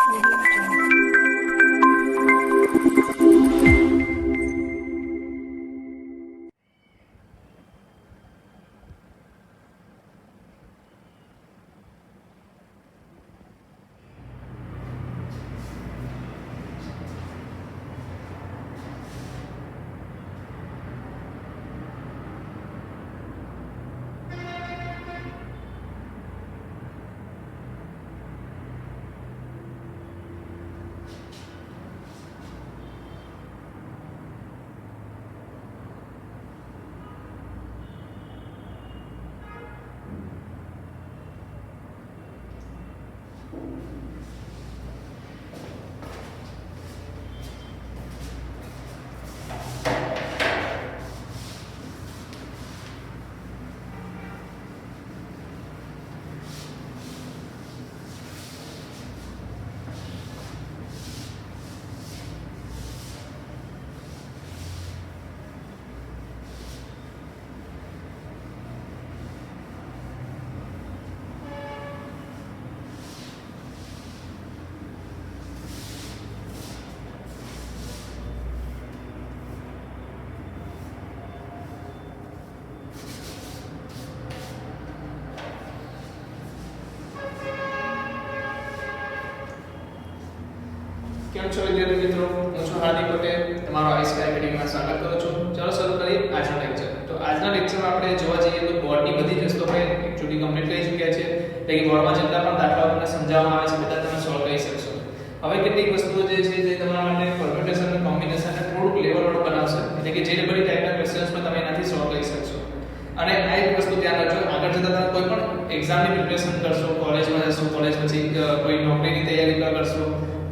કેમ છો વિદ્યાર્થી મિત્રો, હું છું હાર્દિક પટેલ, તમારો આઈસ્કાય એકેડમીમાં સ્વાગત કરું છું. ચાલો શરૂ કરીએ આજનો લેક્ચર. તો આજના લેક્ચરમાં આપણે જોવા જઈએ તો બોર્ડની બધી જ વસ્તુઓ આપણે એકચ્યુઅલી કમ્પ્લીટ કરી ચૂક્યા છે. એટલે કે બોર્ડમાં જેટલા પણ દાખલાઓ તમને સમજાવવામાં આવે છે બધા તમે સોલ્વ કરી શકશો. હવે કેટલીક વસ્તુઓ જે છે જે તમારા માટે પરમ્યુટેશન અને કોમ્બિનેશન ને થોડુંક લેવલ વાળું બનાવશે. એટલે કે જે બધી ટાઈપના ક્વેશ્ચન્સ પણ તમે એનાથી સોલ્વ કરી શકશો. અને આ એક વસ્તુ ધ્યાન રાખજો, આગળ જતા તમે કોઈ પણ એક્ઝામની પ્રિપરેશન કરશો, કોલેજમાં જશો, કોલેજ પછી કોઈ નોકરીની તૈયારી કરશો,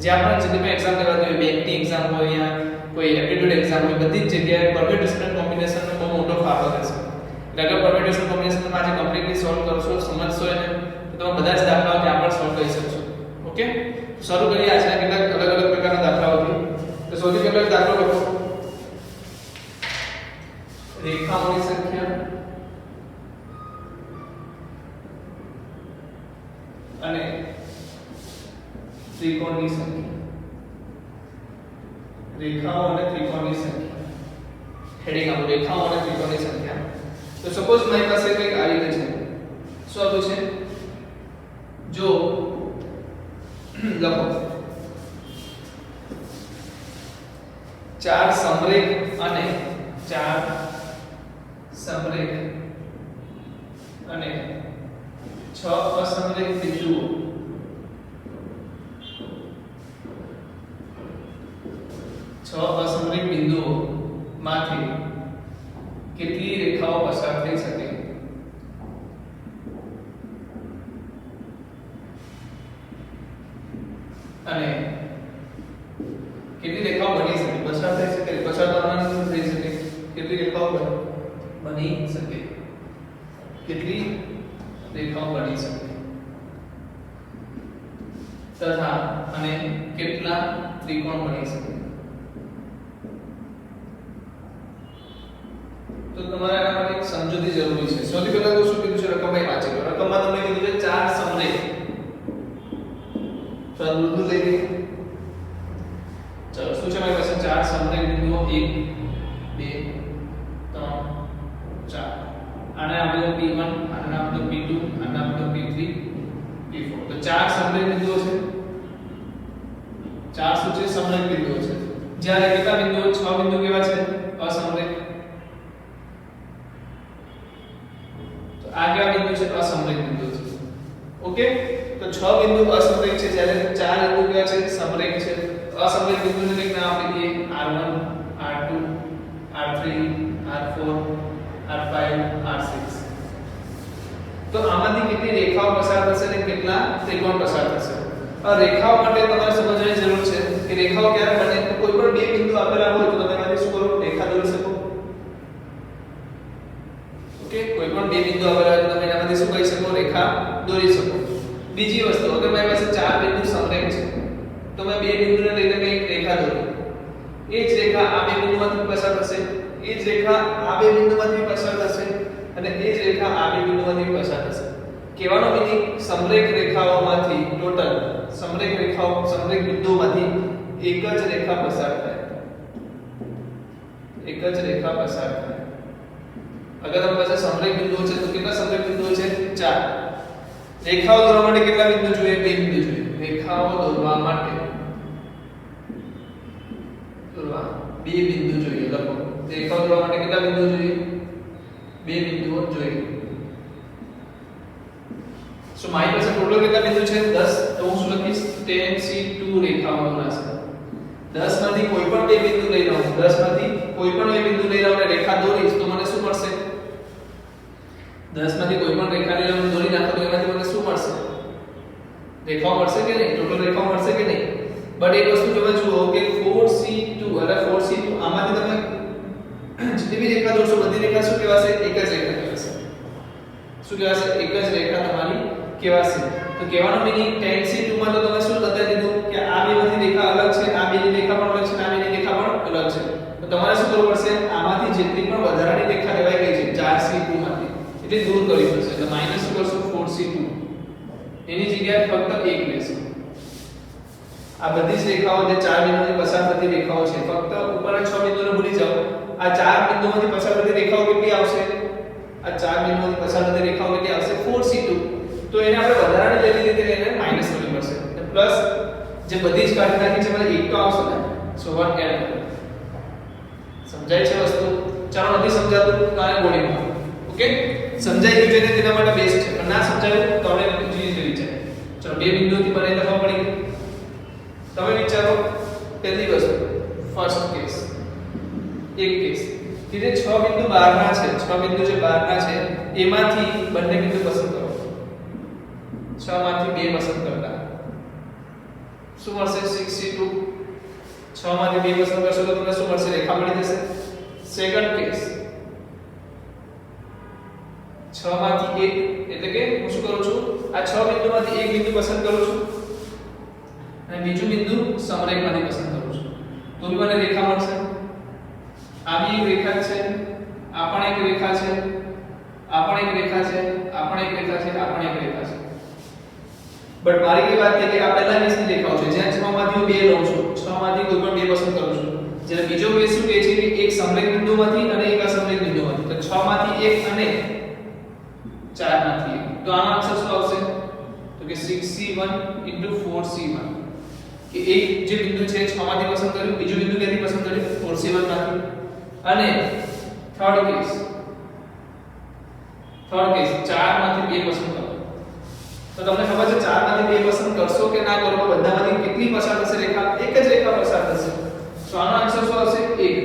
જ્યાં પણ જેટલી પણ એક્ઝામ દેવા જોઈએ, બેંકની એક્ઝામ હોય યા કોઈ એપ્ટિટ્યૂડ એક્ઝામ હોય, બધી જ જગ્યાએ પરમ્યુટેશન અને કોમ્બિનેશનનો બહુ મોટો ફાળો રહેશે. એટલે અગર પરમ્યુટેશન કોમ્બિનેશન તમે આજે કમ્પ્લીટલી સોલ્વ કરશો, સમજશો એને, તો તમે બધા જ દાખલાઓ ત્યાં પણ સોલ્વ કરી શકશો. ઓકે, તો શરૂ કરીએ આજના કેટલાક અલગ અલગ પ્રકારના દાખલાઓથી. તો સૌથી પહેલો એક દાખલો લખો, રેખાઓની સંખ્યા અને ત્રિકોણની સંખ્યા. રેખાઓ અને ત્રિકોણની સંખ્યા. હેડિંગ આપો, રેખાઓ અને ત્રિકોણની સંખ્યા. તો સપોઝ મારી પાસે કંઈક આ રીતે છે. શું આપ્યું છે? જો લખો 4 સમરેખ અને 4 સમરેખ અને 6 અસમરેખ બિંદુઓ 6 અસમરેખ બિંદુઓ માંથી કેટલી રેખાઓ પસાર થઈ શકે? અને કેટલી રેખાઓ બની શકે? પસાર થઈ શકે, પસાર કરવાની થઈ શકે, કેટલી રેખાઓ બની શકે? કેટલી રેખાઓ બની શકે તથા અને કેટલા ત્રિકોણ બની શકે? તો તમારે આના માટે એક સમજૂતી જરૂરી છે. સૌથી પહેલા તો શું કીધું છે? રકમમાં વાંચી લો. રકમમાં તમને કીધું છે 4 સમરેખ. તો આ દૂર લઈ લઈએ. ચલો, શું છે મારી પાસે? 4 સમરેખ બિંદુઓ 1 2 3 4. આને આપણે P1, આને આપણે P2, આને આપણે P3, P4. તો 4 સમરેખ બિંદુઓ છે. 4 શું છે? સમરેખ બિંદુઓ છે. જ્યારે કેટલા બિંદુઓ? 6 બિંદુ કેવા છે? અસમરેખ. તો આ કેવા બિંદુ છે? અસમરેખ બિંદુ છે. ઓકે, તો 6 બિંદુ અસમરેખ છે, જ્યારે 4 બિંદુ કેવા છે? સમરેખ છે. અસમરેખ બિંદુને કંઈક નામ આપી દઈએ. R1, R2, R3, R4, R5, R6. તો આમાંથી કેટલી રેખાઓ પસાર થશે અને કેટલા ત્રિકોણ પસાર થશે? આ રેખાઓ માટે તમારે સમજવાની જરૂર છે કે રેખાઓ ક્યારે બને? તો કોઈ પણ બે બિંદુ આપેલા હોય તો તમે એમાંથી શું કરો? રેખા દોરી શકો. ઓકે, કોઈ પણ બે બિંદુ આપેલા હોય તો તમે એનામાંથી શું કરી શકો? રેખા દોરી શકો. બીજી વસ્તુ, અગર મારી પાસે 4 બિંદુ સમરેખ છે તો મેં બે બિંદુને લઈને કંઈક રેખા દોરી. એ જ રેખા આ બે બિંદુમાંથી પસાર થશે, એ જ રેખા આ બે બિંદુમાંથી પસાર થશે અને એ જ રેખા આ બે બિંદુમાંથી પસાર થશે. કહેવાનો મીનિંગ સમરેખ રેખાઓમાંથી ટોટલ સમરેખ બિંદુઓમાંથી એક જ રેખા પસાર થાય, એક જ રેખા પસાર થાય. અગર તમારી પાસે સમરેખ બિંદુઓ છે તો કેટલા સમરેખ બિંદુઓ છે? 4. રેખાઓ દોરવા માટે કેટલા બિંદુ જોઈએ? 2 બિંદુ જોઈએ. રેખાઓ દોરવા માટે 2 બિંદુ જોઈએ. લખો રેખાઓ દોરવા માટે કેટલા બિંદુ જોઈએ? 2 બિંદુઓ જોઈએ. સો મારી પાસે ટોટલ કેટલા બિંદુ છે? 10. તો હું શું લખીશ? 10C2 રેખાઓ દોરાશે. 10 માંથી કોઈ પણ 2 બિંદુ લઈ લઉં, 10 માંથી કોઈ પણ 2 બિંદુ લઈ લઉં અને રેખા દોરીશ તો મને શું મળશે? 10 માંથી કોઈ પણ રેખા લઈ લઉં દોરી નાખો તો એમાંથી મને શું મળશે? રેખાઓ મળશે કે નહીં? ટોટલ રેખાઓ મળશે કે નહીં? બટ એક વસ્તુ તમે જુઓ કે 4C2 એટલે 4C2 આમાંથી તમે જેટલી બી રેખા દોરશો બધી રેખા શું કહેવાશે? એક જ રેખા કહેવાશે. શું કહેવાશે? એક જ રેખા તમારી કહેવાશે. તો કહેવાનો મીનિંગ 10C2 માં તો તમે શું બતાવી દીધું કે આ બે બધી રેખા અલગ છે, આ બેની રેખા પણ અલગ છે, આ બેની રેખા પણ અલગ છે. તો તમારે શું કરવું પડશે? આમાંથી જેટલી પણ વધારાની રેખા લેવાઈ ગઈ છે 4C2 માંથી એટલે દૂર કરવી પડશે. એટલે માઈનસ શું કરશો? 4C2 એની જગ્યાએ ફક્ત 1 લેશો. આ બધી જ રેખાઓ જે 4 બિંદુઓથી પસાર થતી રેખાઓ છે, ફક્ત ઉપરના 6 બિંદુઓને ભૂલી જાઓ. આ 4 બિંદુઓમાંથી પસાર થતી રેખાઓ કેટલી આવશે? આ 4 બિંદુઓથી પસાર થતી રેખાઓ કેટલી આવશે? 4C2. તો એને આપણે વધારાની લેવી રીતે એને માઈનસ કરવી પડશે. પ્લસ જે બધી જ કાઢી નાખી છે મને 1 તો આવશે ને. સો 1 એડ કરો. સમજાય છે વસ્તુ? ચાલો નથી સમજાતું તો આને ગોળી મારો. ઓકે? સમજાઈ ગયું છે તેના માટે બેસ્ટ છે. પણ ના સમજાયું તો આપણે બીજી રીતે વિચાર. ચલો 2 બિંદુઓથી બને તો ખબર પડી. તમે વિચારો પહેલી વસ્તુ ફર્સ્ટ કેસ. એક કેસ કે જે 6 બિંદુ બહારના છે, 6 બિંદુ જે બહારના છે એમાંથી બંને બિંદુ પસંદ કરો. 6 માંથી 2 પસંદ કરતા શું મળશે? 6C2. 6 માંથી 2 પસંદ કરશો તો તમને શું મળશે? રેખા મળી જશે. સેકન્ડ કેસ 6 માંથી 1 એટલે કે હું શું કરું છું? આ 6 બિંદુમાંથી એક બિંદુ પસંદ કરું છું અને બીજું બિંદુ સમરેખમાંથી પસંદ કરું છું. તો બી મને રેખા મળશે. આ બી એક રેખા છે, આ પણ એક રેખા છે, આ પણ એક રેખા છે, આ પણ એક રેખા છે, આ પણ એક રેખા છે. બટ મારી કે વાત છે કે આ પહેલા કેસની રેખાઓ છે જ્યાં 6 માંથી હું 2 લઉં છું, 6 માંથી કોઈ પણ 2 પસંદ કરું છું. જ્યારે બીજો કેસ શું કહે છે કે એક સમરેખ બિંદુમાંથી અને એક અસમરેખ બિંદુમાંથી. તો 6 માંથી 1 અને 4 માંથી 1. તો આનો આન્સર શું આવશે? તો કે 6C1 4C1. કે એક જે બિંદુ છે 6 માંથી પસંદ કર્યું, બીજું બિંદુ ક્યાંથી પસંદ કર્યું? 4C1 માંથી. અને થર્ડ કેસ 4 માંથી 2 પસંદ કરો. તો તમને ખબર છે 4 માંથી 2 પસંદ કરશો કે ના કરો બધામાંથી કેટલી પસાર થશે રેખા? એક જ રેખા પસાર થશે. તો આનો આન્સર શું આવશે? 1.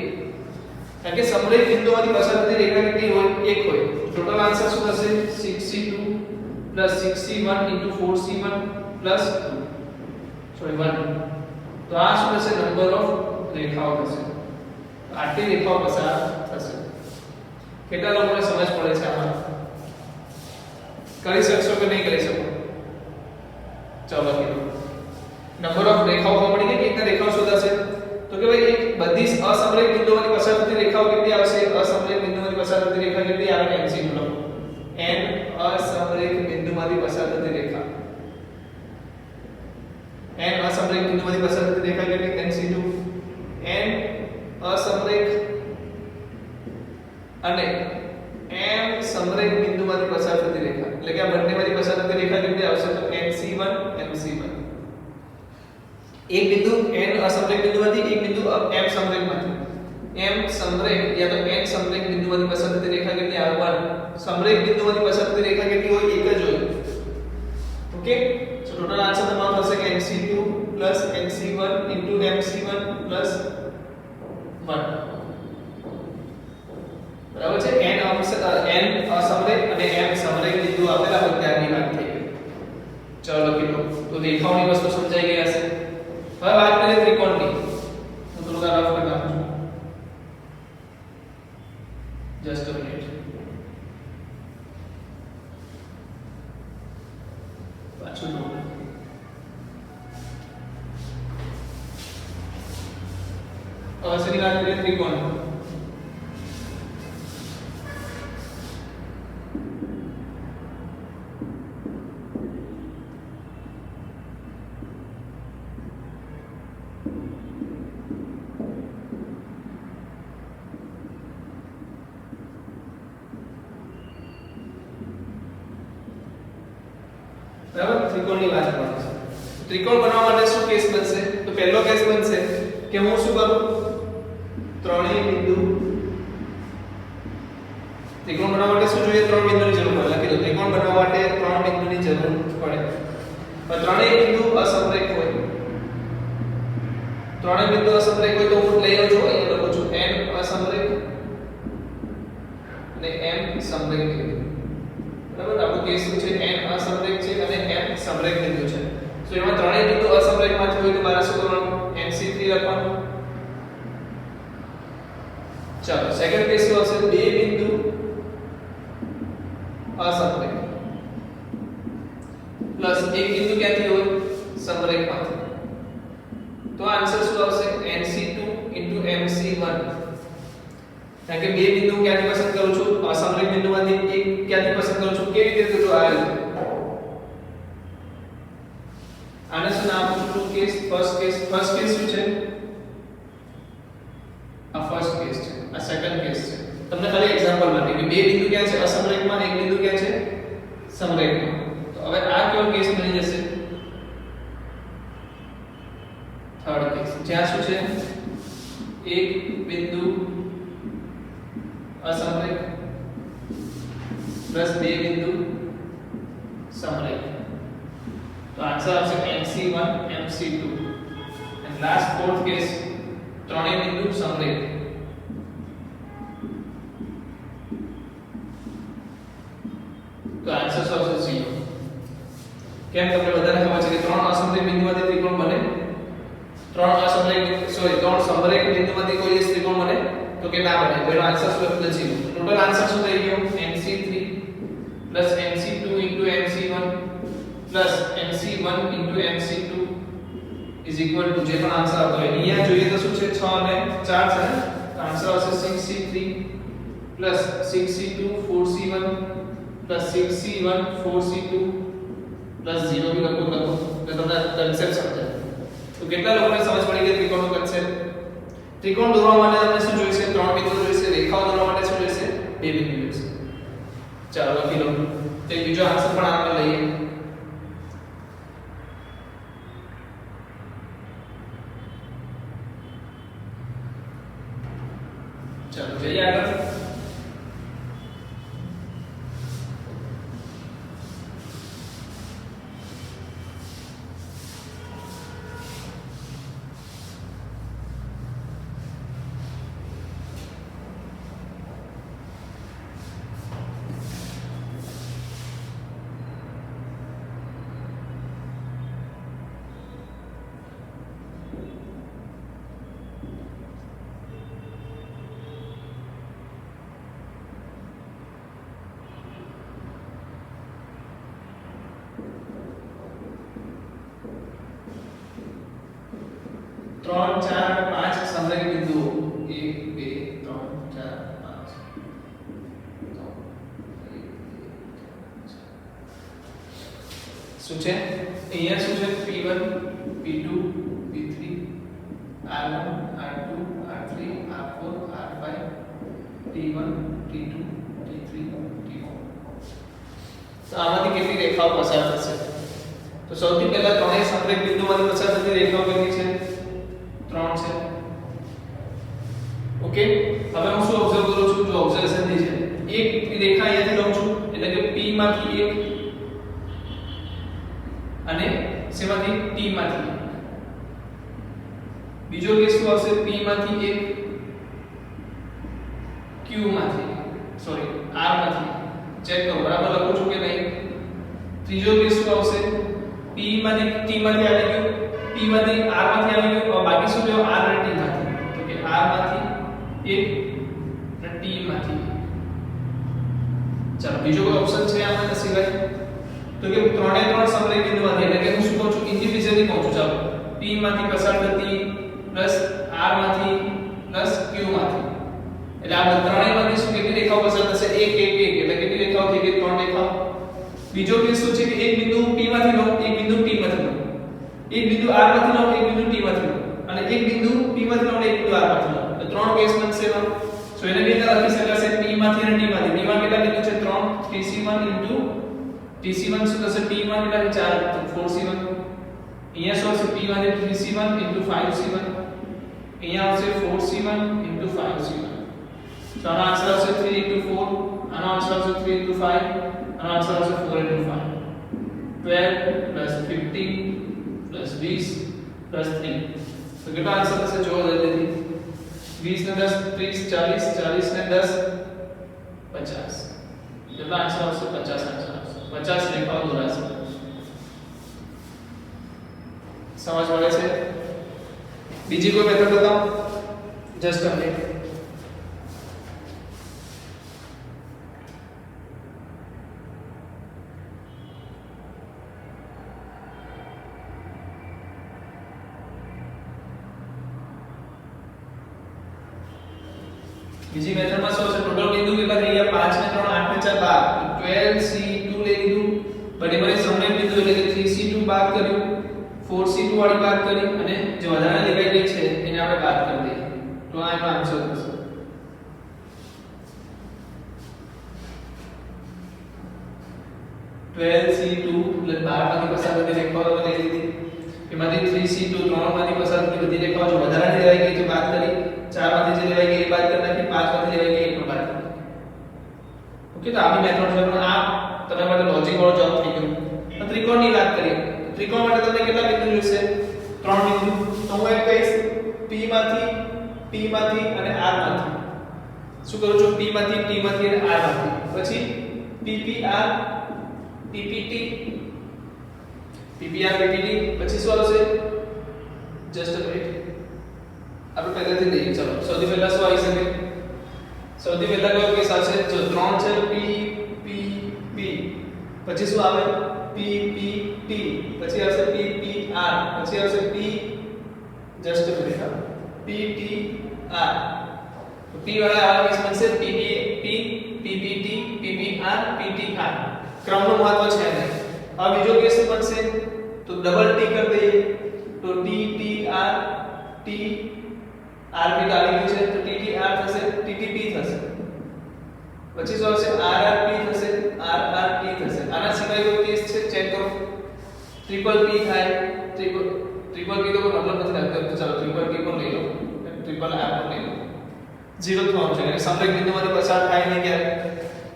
કારણ કે સમરેખ બિંદુમાંથી પસાર થતી રેખા કેટલી હોય? 1 હોય. ટોટલ આન્સર શું થશે? 6C2 6C1 4C1 2. સોરી 1. તો આ શું થશે? નંબર ઓફ રેખાઓ થશે. આટલી રેખાઓ પસાર થશે. કેટલા લોકોને સમજ પડે છે આમાં? કરી શકશો કે નહીં કરી શકો? ચાલો કીધું નંબર ઓફ રેખાઓ ખબર પડી ગઈ. કેટલી રેખાઓ શોધાશે? તો કે ભાઈ એક બધી અસમરેખ બિંદુઓમાંથી પસાર થતી રેખાઓ કેટલી આવશે? અસમરેખ બિંદુઓમાંથી પસાર થતી રેખા કેટલી આવે? MCQ લખો. n અસમરેખ બિંદુમાંથી પસાર થતી રેખા. n અસમરેખ બિંદુમાંથી પસાર થતી રેખા કેટલી? MCQ. n અસમરેખ અને m સમરેખ બિંદુમાંથી પસાર થતી રેખા એટલે કે આ બંનેમાંથી પસાર થતી રેખા કેટલી આવશે? તો MC1 MC1. એક બિંદુ n અસમરેખ બિંદુમાંથી, એક બિંદુ m સમરેખમાંથી. m સમરેખ યા તો n સમરેખ બિંદુમાંથી પસાર થતી રેખા કેટલી આવે? 1. સમરેખ બિંદુમાંથી પસાર થતી રેખા કેટલી હોય? એક જ હોય. ઓકે? સો ટોટલ આન્સર તમારો થશે કે MC2 MC1 MC1 1. બરાબર છે? n અસમરેખ અને m સમરેખ બિંદુ આપેલા હોય ત્યારની વાત થઈ ગઈ. ચાલો લખી લો. તો રેખાઓની વસ્તુ સમજાઈ ગઈ હશે. હવે વાત કરીએ ત્રિકોણની. હું થોડું રફ કરી નાખું છું. Just a minute. પાછું જોઉં. હવે શેની વાત કરીએ? ત્રિકોણ. બરાબર ત્રિકોણની વાત કરવાની છે ત્રિકોણ બનાવવા માટે શું કેસ બનશે તો પહેલો કેસ બનશે કે હું શું કરું ત્રણેય બિંદુ ત્રિકોણ બનાવવા માટે શું જોઈએ ત્રણ બિંદુની જરૂર પડે લખી દો ત્રિકોણ બનાવવા માટે ત્રણ બિંદુની જરૂર પડે પણ ત્રણેય બિંદુ અસમરેખ હોય ત્રણેય બિંદુ અસમરેખ હોય તો હું લઈ લઉં છું અહીંયા લખું છું n અસમરેખ અને m સમરેખ બિંદુ બરાબર આપણો કેસ શું છે n અસમરેખ છે અને m સમરેખ બિંદુ છે તો એમાં ત્રણેય બિંદુ અસમરેખમાંથી હોય તો મારે શું કરવાનું MC3 લખવાનું ચાલો સેકન્ડ કેસ શું આવશે બે બિંદુ અસમરેખ પ્લસ એક બિંદુ ક્યાંથી હોય સમરેખમાંથી તો આન્સર શું આવશે NC2 MC1 કારણ કે બે બિંદુ ક્યાંથી પસંદ કરું છું અસમરેખ બિંદુમાંથી એક ક્યાંથી પસંદ કરું છું કેવી રીતે કરું આ રીતે આને શું નામ આપું છું કેસ ફર્સ્ટ કેસ શું છે આ ફર્સ્ટ કેસ છે આ સેકન્ડ કેસ છે તમને ખાલી એક્ઝામ્પલ માટે કે બે બિંદુ ક્યાં છે અસમરેખમાં એક બિંદુ ક્યાં છે સમરેખમાં તો હવે આ કયો કેસ બની જશે થર્ડ કેસ જ્યાં શું છે એક બિંદુ અસમરેખ પ્લસ બે બિંદુ સમરેખ તો આન્સર આવશે MC1 MC2 and last fourth case ત્રણેય બિંદુ સમરેખ તો આન્સર શું આવશે 0 કેમ તમને બધાને ખબર છે કે ત્રણ અસમરેખ બિંદુમાંથી ત્રિકોણ બને ત્રણ સમરેખ બિંદુમાંથી કોઈ એક ત્રિકોણ બને તો કે ના બને તો એનો આન્સર શું આવશે 0 ટોટલ આન્સર શું થઈ ગયો MC3 MC2 MC1 MC1 MC2 is equal to જે પણ આન્સર આવતો હોય અહીંયા જોઈએ તો શું છે 6 અને 4 છે ને તો આન્સર આવશે 6C3 6C2 4C1 6C1 4C2 0 બી લખો તો તમને કન્સેપ્ટ સમજાય તો કેટલા લોકોને સમજ પડી ગઈ ત્રિકોણનો કન્સેપ્ટ ત્રિકોણ દોરવા માટે તમને શું જોઈશે ત્રણ બિંદુ જોઈશે રેખાઓ દોરવા માટે શું જોઈશે બે બિંદુ જોઈશે ચાલો લખી લો તો બીજો આન્સર પણ આપણે લઈએ ચાલો જઈએ આગળ ત્રણ ચાર પાંચ સમરેખ બિંદુઓ 1 2 3 4 5 શું છે અહીંયા શું છે P1 P2 P3 R1 R2 R3 R4 R5 T1 T2 T3 T4 તો આમાંથી કેટલી રેખાઓ પસાર થશે તો સૌથી પહેલા ત્રણેય સમરેખ બિંદુમાંથી પસાર થતી રેખાઓ કેટલી છે 3 છે ઓકે હવે હું શું ઓબ્ઝર્વ કરું છું જો ઓબ્ઝર્વેશન થી છે એક રેખા અહીંયાથી લઉં છું એટલે કે P માંથી એક અને શેમાંથી T માંથી બીજો કેસ શું આવશે P માંથી એક Q માંથી સોરી R માંથી ચેક કરો બરાબર લખું છું કે નહીં ત્રીજો કેસ શું આવશે P માંથી T માંથી આવી ગયું P માંથી R માંથી આવી ગયું બાકી શું રહ્યો R અને T માંથી તો કે R માંથી એક અને T માંથી ચાલો બીજો કોઈ ઓપ્શન છે આમાં સિવાય તો કે ત્રણે ત્રણ સમરેખ બિંદુમાંથી એટલે કે હું શું કહું છું ઇન્ડિવિડ્યુઅલી કહું છું ચાલો P માંથી પસાર થતી પ્લસ R માંથી પ્લસ Q માંથી એટલે આ ત્રણેયમાંથી શું કેટલી રેખાઓ પસાર થશે 1 1 1 એટલે કેટલી રેખાઓ થઈ ગઈ ત્રણ રેખાઓ બીજો કેસ શું છે કે એક બિંદુ P માંથી લો એક બિંદુ T માંથી લો એક બિંદુ R માંથી લો એક બિંદુ T માંથી લો અને એક બિંદુ P માંથી લો અને એક બિંદુ R માંથી લો તો ત્રણ કેસ બનશે એનો સો એને કેટલા લખી શકાશે P માંથી અને T માંથી P માં કેટલા બિંદુ છે 3 3C1 T Tc1 શું થશે T1 એટલે 4 તો 4c1 અહીંયા શું હશે P માંથી 3c1 5c1 અહીંયા આવશે 4c1 5c1 તો આનો આન્સર આવશે 3 4 આનો આન્સર આવશે 3 5 આનો આન્સર આવશે 4 5 12 plus 15 plus 20 plus 3 તો કેટલો આન્સર થશે જો જલ્દીથી 20 ને 10 30 40 40 ને 10 50 કેટલો આન્સર આવશે 50 આન્સર આવશે 50 રેખાઓ દોરાશે समझ पड़े છે બીજી કોઈ મેથડ બતાવો જસ્ટ કમ્પ્લીટ બીજી મેથડમાં શું છે ટોટલ બિંદુ કેટલા થઈ ગયા 5 ને 3 8 ને 4 12 12c2 લઈ લીધું બધી બધી સમય બિંદુ એટલે કે 3c2 બાદ કર્યું 4c2 વાળી બાદ કરી અને જે વધારે લેવાઈ ગઈ છે એને આપણે બાદ કરી દઈએ તો આ એનો આન્સર થશે .12c2 એટલે 12 માંથી પસાર થતી રેખાઓ લઈ લીધી એમાંથી 3c2 3 માંથી પસાર થતી બધી રેખાઓ જો વધારે લેવાઈ ગઈ છે બાદ કરી 4 માંથી જે લેવાઈ ગઈ એ બાદ કરી નાખી 5 માંથી લેવાઈ ગઈ એ પણ બાદ કરી ઓકે તો આવી મેથડ છે પણ આ તમારા માટે લોજિક વાળો જવાબ થઈ ગયો તો ત્રિકોણની વાત કરીએ ત્રિકોણ માટે તમને કેટલા બિંદુ જોઈશે 3 બિંદુ તો હું એક કહીશ P માંથી અને R માંથી શું કરું છું P માંથી T માંથી અને R માંથી પછી PPR PPT પછી શું આવશે જસ્ટ અ મિનિટ આપણે પહેલાથી લઈએ ચલો સૌથી પહેલા શું આવી શકે સૌથી પહેલા કયો કેસ આવશે જો 3 છે P પછી શું આવે PPT પછી આવશે PPR પછી આવશે P just a minute PTR તો P વાળા આ કેસ બનશે PPT PPR PTR ક્રમનો મહત્વ છે ને હવે બીજો કેસ બનશે તો ડબલ ટી કરી દઈએ તો TTR T RP આવી ગયું છે તો TTR થશે TTP થશે પછી શું આવશે RRP થશે RRT થશે આના સિવાય કોઈ કેસ છે ચેક કરો ટ્રિપલ P થાય ટ્રિપલ P તો કોઈ મતલબ નથી રાખતો તો ચાલો ટ્રિપલ P પણ લઈ લો ટ્રિપલ R પણ લઈ લો 0 થવાનું છે એટલે સમરેખ બિંદુમાંથી પસાર થાય નહીં ક્યારે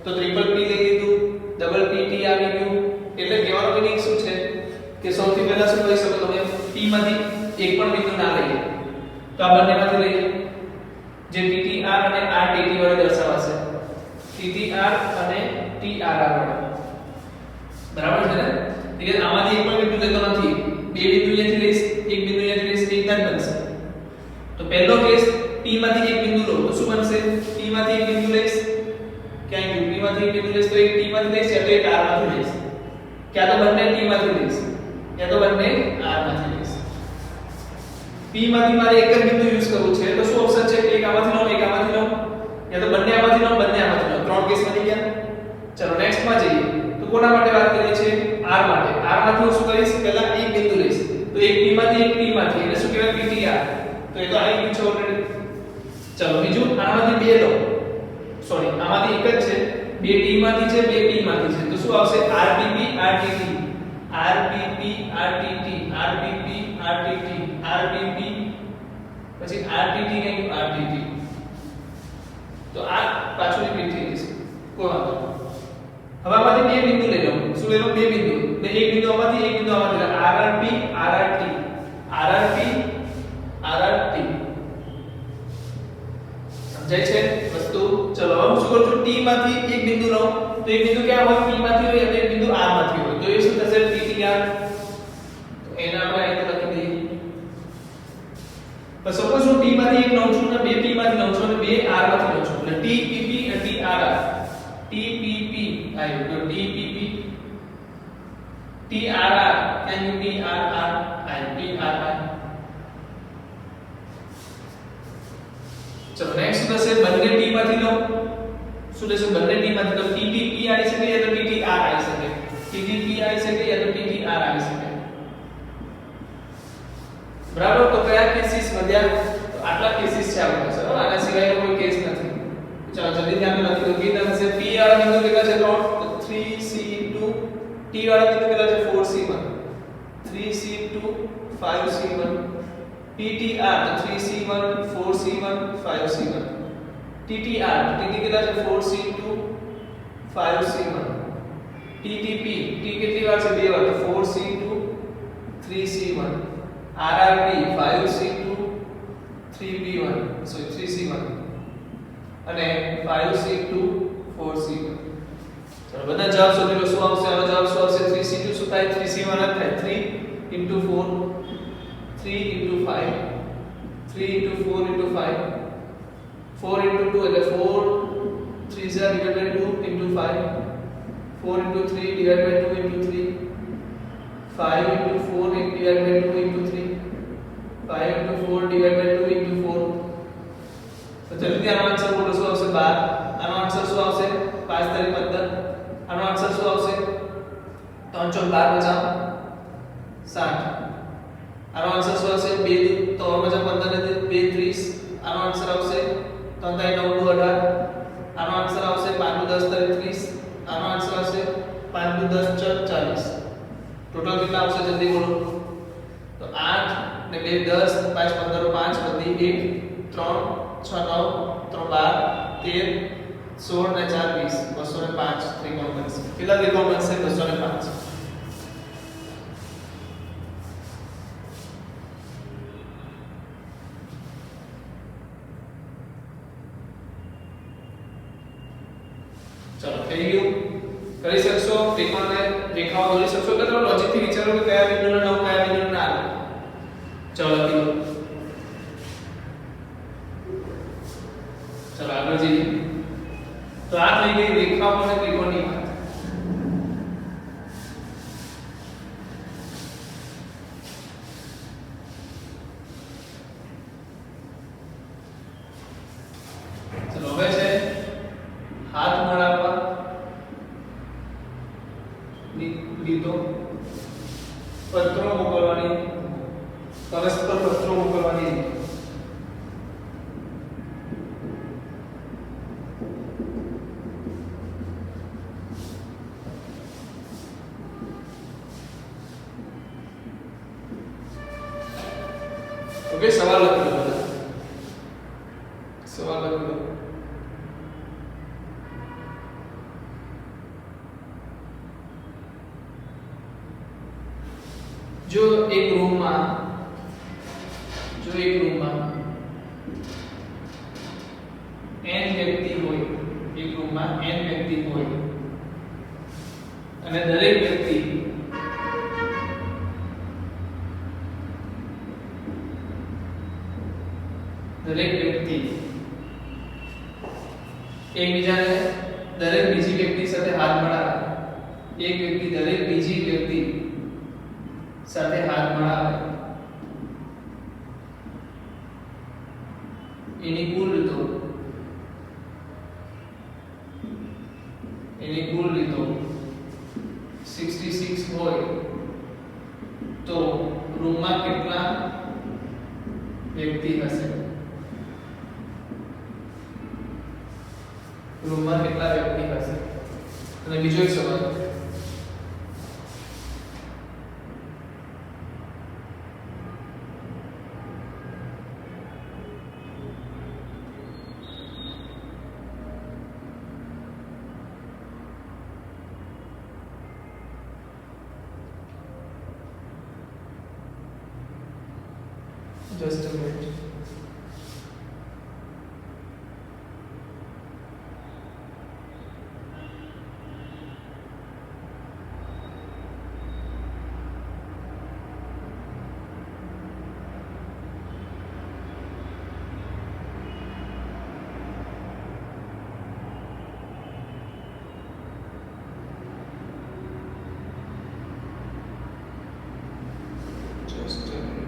તો ટ્રિપલ P લઈ લીધું ડબલ PT આવી ગયું એટલે કહેવાનો મીનિંગ શું છે કે સૌથી પહેલા શું કરી શકો તમે P માંથી એક પણ બિંદુ ના લઈએ તો આ બંનેમાંથી લઈએ જે TTR અને RTT વડે દર્શાવાશે TTR અને TRR વડે બરાબર છે ને એટલે આમાંથી એક પણ બિંદુ લેતો નથી બે બિંદુ અહીંયાથી લઈશ એક બિંદુ અહીંયાથી લઈશ એક જ બનશે તો પહેલો કેસ P માંથી એક બિંદુ લો તો શું બનશે P માંથી એક બિંદુ લઈશ ક્યાં ગયું P માંથી એક બિંદુ લઈશ તો એક T માંથી લઈશ યા તો એક R માંથી લઈશ ક્યાં તો બંને T માંથી લઈશ યા તો બંને R માંથી લઈશ P માંથી મારે એક જ બિંદુ યુઝ કરવું છે તો શું ઓપ્શન છે એક આમાંથી લો એક આમાંથી લો યા તો બંને આમાંથી લો બંને આમાંથી લો ત્રણ કેસ બની ગયા ચલો નેક્સ્ટ માં જઈએ તો કોના માટે વાત કરીએ છીએ R માટે R માંથી હું શું કરીશ પહેલા એક બિંદુ લઈશ તો એક P માંથી એક T માંથી એટલે શું કહેવાય PTR તો એ તો આવી ગયું છે ઓલરેડી ચલો બીજું આમાંથી બે લો સોરી આમાંથી એક જ છે બે T માંથી છે બે P માંથી છે તો શું આવશે RPP RTT RPP RTT RPP RTT RPP પછી RTT કે RTT તો આ પાછું રિપીટ થઈ જશે કોઈ વાંધો નહીં હવે આમાંથી બે બિંદુ લઈ લો શું લઈ લો બે બિંદુ ને એક બિંદુ આમાંથી એક બિંદુ આમાંથી RRP RRT RRP RRT સમજાય છે વસ્તુ ચલો હવે હું શું કરું છું T માંથી એક બિંદુ લઉં તો એક બિંદુ ક્યાં હોય P માંથી હોય અને એક બિંદુ R માંથી હોય તો એ શું થશે PTR તો એના આપણે અહીં લખી દઈએ તો સપોઝ હું T માંથી એક લઉં છું અને બે P માંથી લઉં છું અને બે R માંથી લઉં છું એટલે TPP અને TRR TPP આયો તો TPP TRR can you TRR and TRR ચલો નેક્સ્ટ થશે બંને T માંથી લો શું લેશો બંને T માંથી તો TTP આવી શકે યા તો TTR આવી શકે TTP આવી શકે યા તો TTR આવી શકે બરાબર તો કયા કેસીસ વધ્યા તો આટલા કેસીસ છે આપણા પાસે બરાબર આના સિવાય કોઈ કેસ નથી ચાલો જલ્દી ધ્યાન રાખી દો કે થશે P વાળા બિંદુ કેટલા છે 3 3C2 T વાળા બિંદુ કેટલા છે 4C1 3C2 5C1 PTR તો 3C1 4C1 5C1 TTR TT કેટલા છે 4C2 5C1 TTP T કેટલી વાર છે બે વાર તો 4C2 3C1 RRP 5C2 3P1 sorry 3C1 અને 5C2 4C1 ચલો બધા જવાબ શોધી લો શું આવશે આનો જવાબ શું આવશે 3C2 શું થાય 3C1 જ થાય 3 into 4 3 into 5 3 into 4 into 5 4 into 2 એટલે 4 3 divided by 2 into 5 4 into 3 divided by 2 into 3 5 into 4 divided by 2 into 3 5 into 4 divided by 2 into 4 તો જલ્દી આનો આન્સર બોલો શું આવશે 12 આનો આન્સર શું આવશે 5 તારીખ 15 આનો આન્સર શું આવશે 3 ચોક 12 બચાવ 60 આનો આન્સર શું આવશે 2 3 બચાવ 15 ને 2 30 આનો આન્સર આવશે 3 તારીખ 9 18 આનો આન્સર આવશે 5 10 તારીખ 30 આનો આન્સર આવશે 5 10 40 ટોટલ કેટલા આવશે જલ્દી બોલો તો 8 ને 2 10 5 15 5 બધી 1 3 6 9 3 12 13 16 ને 4 20 205 ત્રિકોણ બનશે કેટલા ત્રિકોણ બનશે 205 ચલો થઈ ગયું કરી શકશો ત્રિકોણને રેખાઓ દોરી શકશો એટલે તમે લોજિક થી વિચારો કે કયા બિંદુને નામ કયા બિંદુને ના ચલો લખી લો ચલો આગળ જઈએ તો આ થઈ ગઈ રેખાઓ અને ત્રિકોણની વાત ચલો હવે છે હાથ મળાવવા લીધો પત્રો મોકલવાની પરસ્પર પત્રો મોકલવાની ઓકે સવાલ લખી લો સવાલ લખી લો जो एक रूम में n व्यक्ति હોય એક રૂમ માં n વ્યક્તિ હોય અને દરેક વ્યક્તિ એકબીજાને દરેક બીજી વ્યક્તિ સાથે હાથ મળાવે એક વ્યક્તિ દરેક બીજી વ્યક્તિ સાથે હાથ મળાવે એની કુલ રીતો 66 હોય તો રૂમમાં કેટલા વ્યક્તિ હશે રૂમમાં કેટલા વ્યક્તિ હશે અને બીજો એક સવાલ just a minute just a minute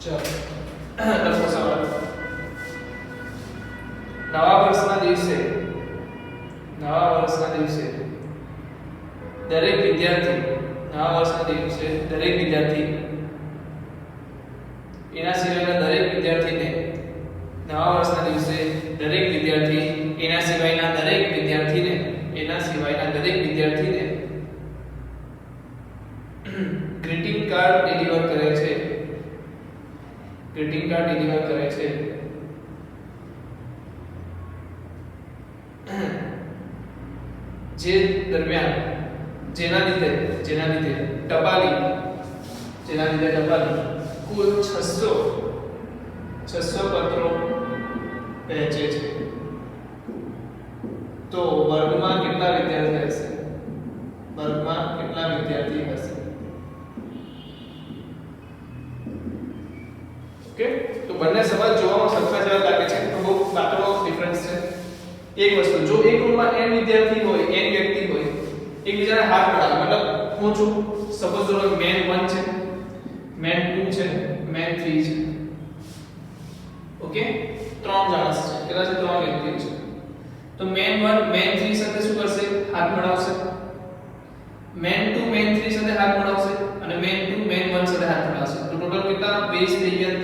ચાલો લખો સવાલ. નવા વર્ષના દિવસે દરેક વિદ્યાર્થી એના સિવાયના દરેક વિદ્યાર્થીને ગ્રીટિંગ કાર્ડ ડિલિવર કરે છે. જે દરમિયાન જેના લીધે ટપાલી કુલ 600 પત્રો વહેંચે છે, તો વર્ગમાં કેટલા વિદ્યાર્થી હશે? ઓકે, તો બંને સવાલ જોવામાં સરખા જેવા લાગે છે, તો બહુ પાતળો ડિફરન્સ છે. એક વસ્તુ, જો એક રૂમમાં n વિદ્યાર્થી હોય, n વ્યક્તિ હોય, એકબીજાને હાથ મળાવે, મતલબ હું છું સપોઝ જો મેન 1 છે, મેન 2 છે, મેન 3 છે. ઓકે, ત્રણ જણા છે, કેટલા છે? ત્રણ વ્યક્તિઓ છે. તો મેન 1 મેન 3 સાથે શું કરશે? હાથ મળાવશે. મેન 2 મેન 3 સાથે હાથ મળાવશે અને મેન 2 મેન 1 સાથે હાથ મળાવશે. તો ટોટલ કેટલા વેસ થઈ ગયા?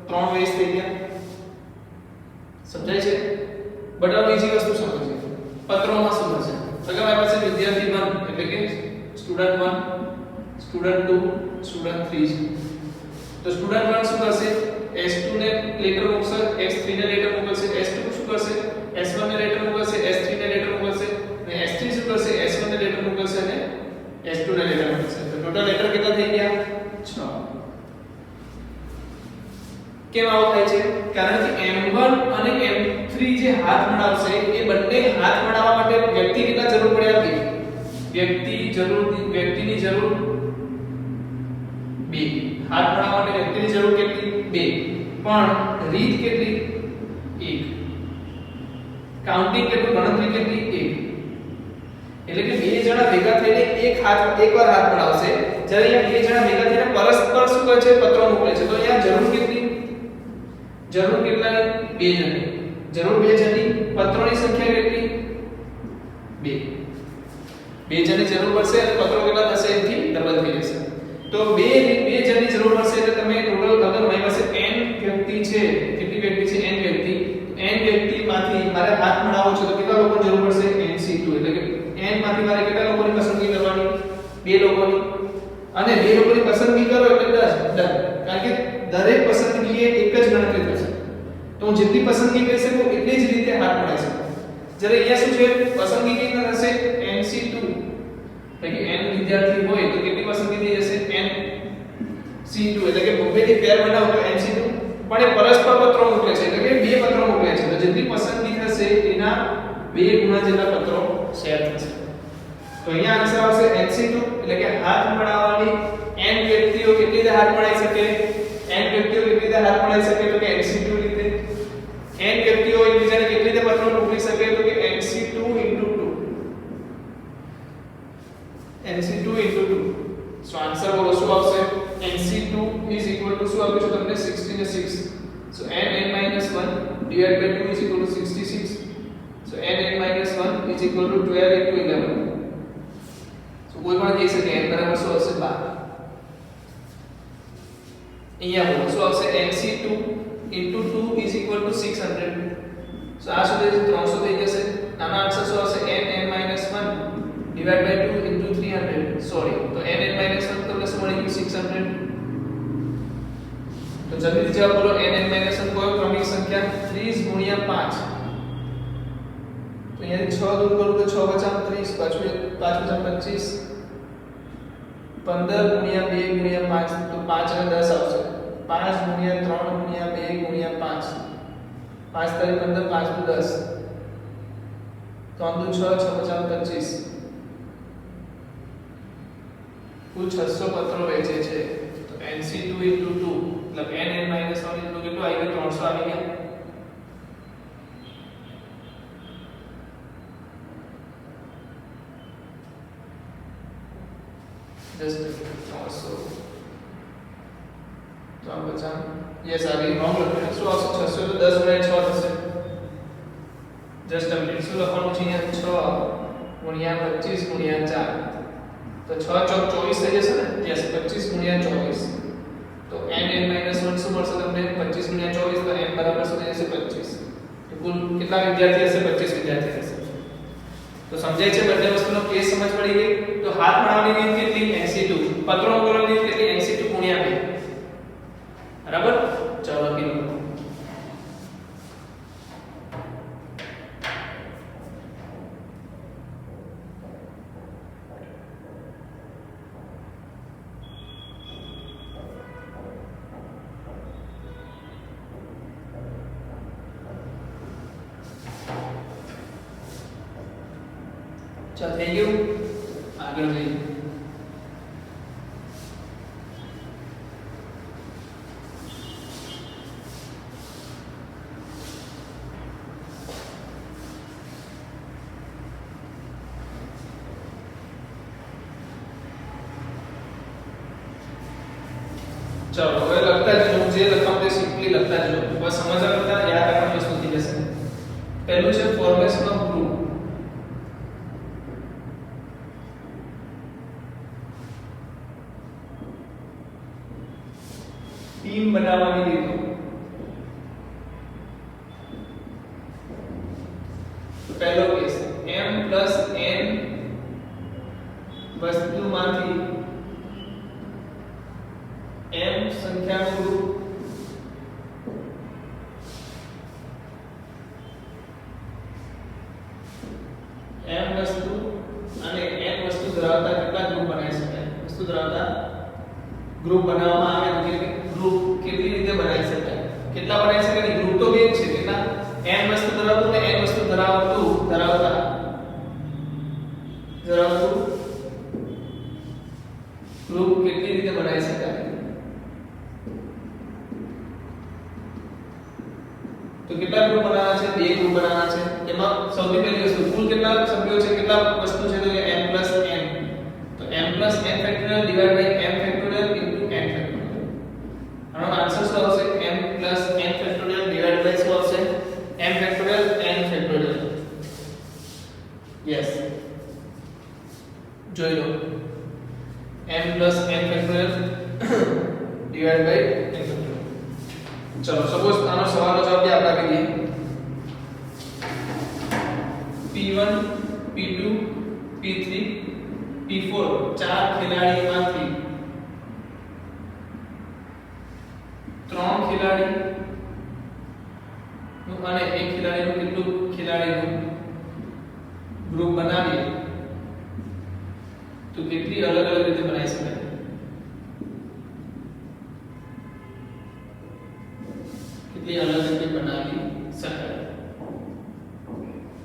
3 વેસ થઈ ગયા. સમજાય છે? બટ હવે બીજી વસ્તુ સમજીએ, પત્રોમાં શું થશે? અગર મારી પાસે વિદ્યાર્થી 1 એટલે કે સ્ટુડન્ટ 1, સ્ટુડન્ટ 2, સ્ટુડન્ટ 3 છે. તો સ્ટુડન્ટ 1 શું કરશે? S2 ને લેટર મૂકશે, S3 ને લેટર મોકલશે, S2 શું કરશે? S1 ને લેટર મોકલશે, S3 ને લેટર મોકલશે, અને S3 શું કરશે? S1 ને લેટર મોકલશે અને S2 ને લેટર મોકલશે. તો ટોટલ લેટર કેટલા થઈ ગયા? 6. કેમ આવું થાય છે? કારણ કે M1 અને M3 જે હાથ મળાવશે એ બંને હાથ મળાવવા માટે વ્યક્તિ કેટલા જરૂર પડે? આપી વ્યક્તિની જરૂર 2. હાથ મળાવવા માટે વ્યક્તિની જરૂર કેટલી? 2. પણ રીત કેટલી? 1. કાઉન્ટિંગ કેટલું? ગણતરી કેટલી? 1. એટલે કે બે જણા ભેગા થઈને એકવાર હાથ મળાવશે, જ્યારે અહીંયા બે જણા ભેગા થઈને પરસ્પર શું કરે છે? પત્રો મોકલે છે. તો અહીંયા જરૂર કેટલી? જરૂર કેટલાની? 2 જણની. જરૂર 2 જણની. પત્રોની સંખ્યા કેટલી? 2. 2 જણની જરૂર પડશે અને પત્રો કેટલા થશે? એથી ડબલ થઈ જશે. તો 2 જણની જરૂર પડશે એટલે તમે ટોટલ અગર મારી પાસે n વ્યક્તિ છે, કેટલી વ્યક્તિ છે? n વ્યક્તિ. n વ્યક્તિમાંથી મારે હાથ મળાવવો છે, તો કેટલા લોકોની જરૂર પડશે? nc2. એટલે કે n માંથી મારે કેટલા લોકોની પસંદગી કરવાની? 2 લોકોની. અને 2 લોકોની પસંદગી કરો એટલે 10. કારણ કે દરેક પસંદગીએ એક જ ગણતરી થશે. તો હું જેટલી પસંદગી કરી શકું એટલી જ રીતે હાથ મળાવી શકું. જ્યારે અહીંયા શું છે? પસંદગી કેટલી થશે? nc2. એટલે કે n વિદ્યાર્થી હોય તો કેટલી પસંદગી થઈ જશે? nc2. એટલે કે બબ્બેની પેર બનાવો તો nc2. પણ એ પરસ્પર પત્રો મોકલે છે, એટલે કે 2 પત્રો મોકલે છે. તો જેટલી પસંદગી થશે એના 2 ગુણા જેટલા પત્રો શેર થશે. તો અહીંયા આન્સર આવશે nc2. એટલે કે હાથ મળાવવાની n વ્યક્તિઓ કેટલી રીતે હાથ મળાવી શકે? n વ્યક્તિઓ કેટલી રીતે હાથ મળાવી શકે? તો કે nc2 રીતે. n વ્યક્તિઓ એકબીજાને કેટલી રીતે પત્રો મોકલી શકે? તો કે nc2 * 2. nc2 * 2. સો આન્સર બોલો શું આવશે? nc2 = શું આપ્યું છે તમને? 66. સો n n - 1 / 2 = 66. સો n n - 1 = 12 * 11. સો કોઈ પણ કહી શકે n બરાબર શું આવશે? 12. અહીંયા બોલો શું આવશે? nc2 * 2 = 600. સો આ શું થશે? 300 થઈ જશે. આનો આન્સર શું આવશે? n n - 1 / 2 * 300. સોરી, તો n n - 1 તમને શું મળી ગયું? 600. તો જલ્દી જવાબ બોલો. n n - 1 કોઈ ક્રમિક સંખ્યા 30 * 5. તો અહીંયાથી 6 દૂર કરું તો 6 × 30, 5 × 25, 15 * 2 * 5, તો 5 અને 10 આવશે. 5 × 3 * 2 * 5, 5 × 15, 5 × 10, 3 × 6, 6 × 25. કુલ 600 પત્રો વેચે છે. તો nc2 * 2 मतलब n n - 1 એટલું કેટલું આવી ગયું? 300 આવી ગયા. જસ્ટ 300. તો આ બચા યસ આ બી રોંગ લખ્યું શું આવશે 600 તો 10 ગુણ્યા 6 થશે જસ્ટ અ મિનિટ શું લખવાનું છે અહીંયા 6 ગુણ્યા 25 ગુણ્યા 4 તો 6 ચોક 24 થઈ જશે ને યસ 25 ગુણ્યા 24 તો n n -1 શું મળશે તમને 25 ગુણ્યા 24 તો n બરાબર શું થઈ જશે 25 તો કુલ કેટલા વિદ્યાર્થી હશે 25 વિદ્યાર્થી હશે તો સમજાય છે બંને વસ્તુનો કેસ સમજ પડી ગઈ તો હાથ બનાવવાની રીત કેટલી NC2 પત્રો મોકલવાની રીત કેટલી NC2 ગુણ્યા 2 બરાબર ચાલો લખી લો चल थैंक यू आगे बढ़िए चलो હવે લખતા જજો જે લખાવું તે સિમ્પલી લખતા જજો બસ સમજવા કરતા યાદ રાખવાની વસ્તુ થઈ જશે પહેલું છે ફોર્મેશન ઓફ ગ્રુપ टीम बनावानी રીતો તો પહેલો કેસ m n વસ્તુમાંથી m સંખ્યાનું ગ્રુપ m વસ્તુ અને n વસ્તુ ધરાવતા કેટલા ગ્રુપ બનાવી શકાય વસ્તુ ધરાવતા ગ્રુપ બનાવવામાં આવે એટલે ગ્રુપ કેવી રીતે બનાવી શકાય કેટલા બનાવી શકાય ગ્રુપ તો બે જ છે કેટલા n વસ્તુ ધરાવતું ને n વસ્તુ ધરાવતું ગ્રુપ કેટલી રીતે બનાવી શકાય તો કેટલા ગ્રુપ બનાવવાના છે બે ગ્રુપ બનાવવાના છે એમાં સૌથી પહેલી વસ્તુ કુલ કેટલા સભ્યો છે કેટલા વસ્તુ છે તો કે m n તો m n factorial divide by m factorial into n factorial આનો આન્સર શું આવશે m n factorial divide by શું આવશે m factorial n factorial yes જોઈ લો m n factorial divide by n factorial ચલો સપોઝ આનો સવાલનો જવાબ બી આપણે આપી દઈએ p1 p2 p3 p4 ચાર ખેલાડીમાંથી ત્રણ ખેલાડી અને એક ખેલાડીનું કેટલું ખેલાડીનું ગ્રુપ બનાવીએ તો કેટલી અલગ અલગ રીતે બનાવી શકાય કેટલી અલગ રીતે બનાવી શકાય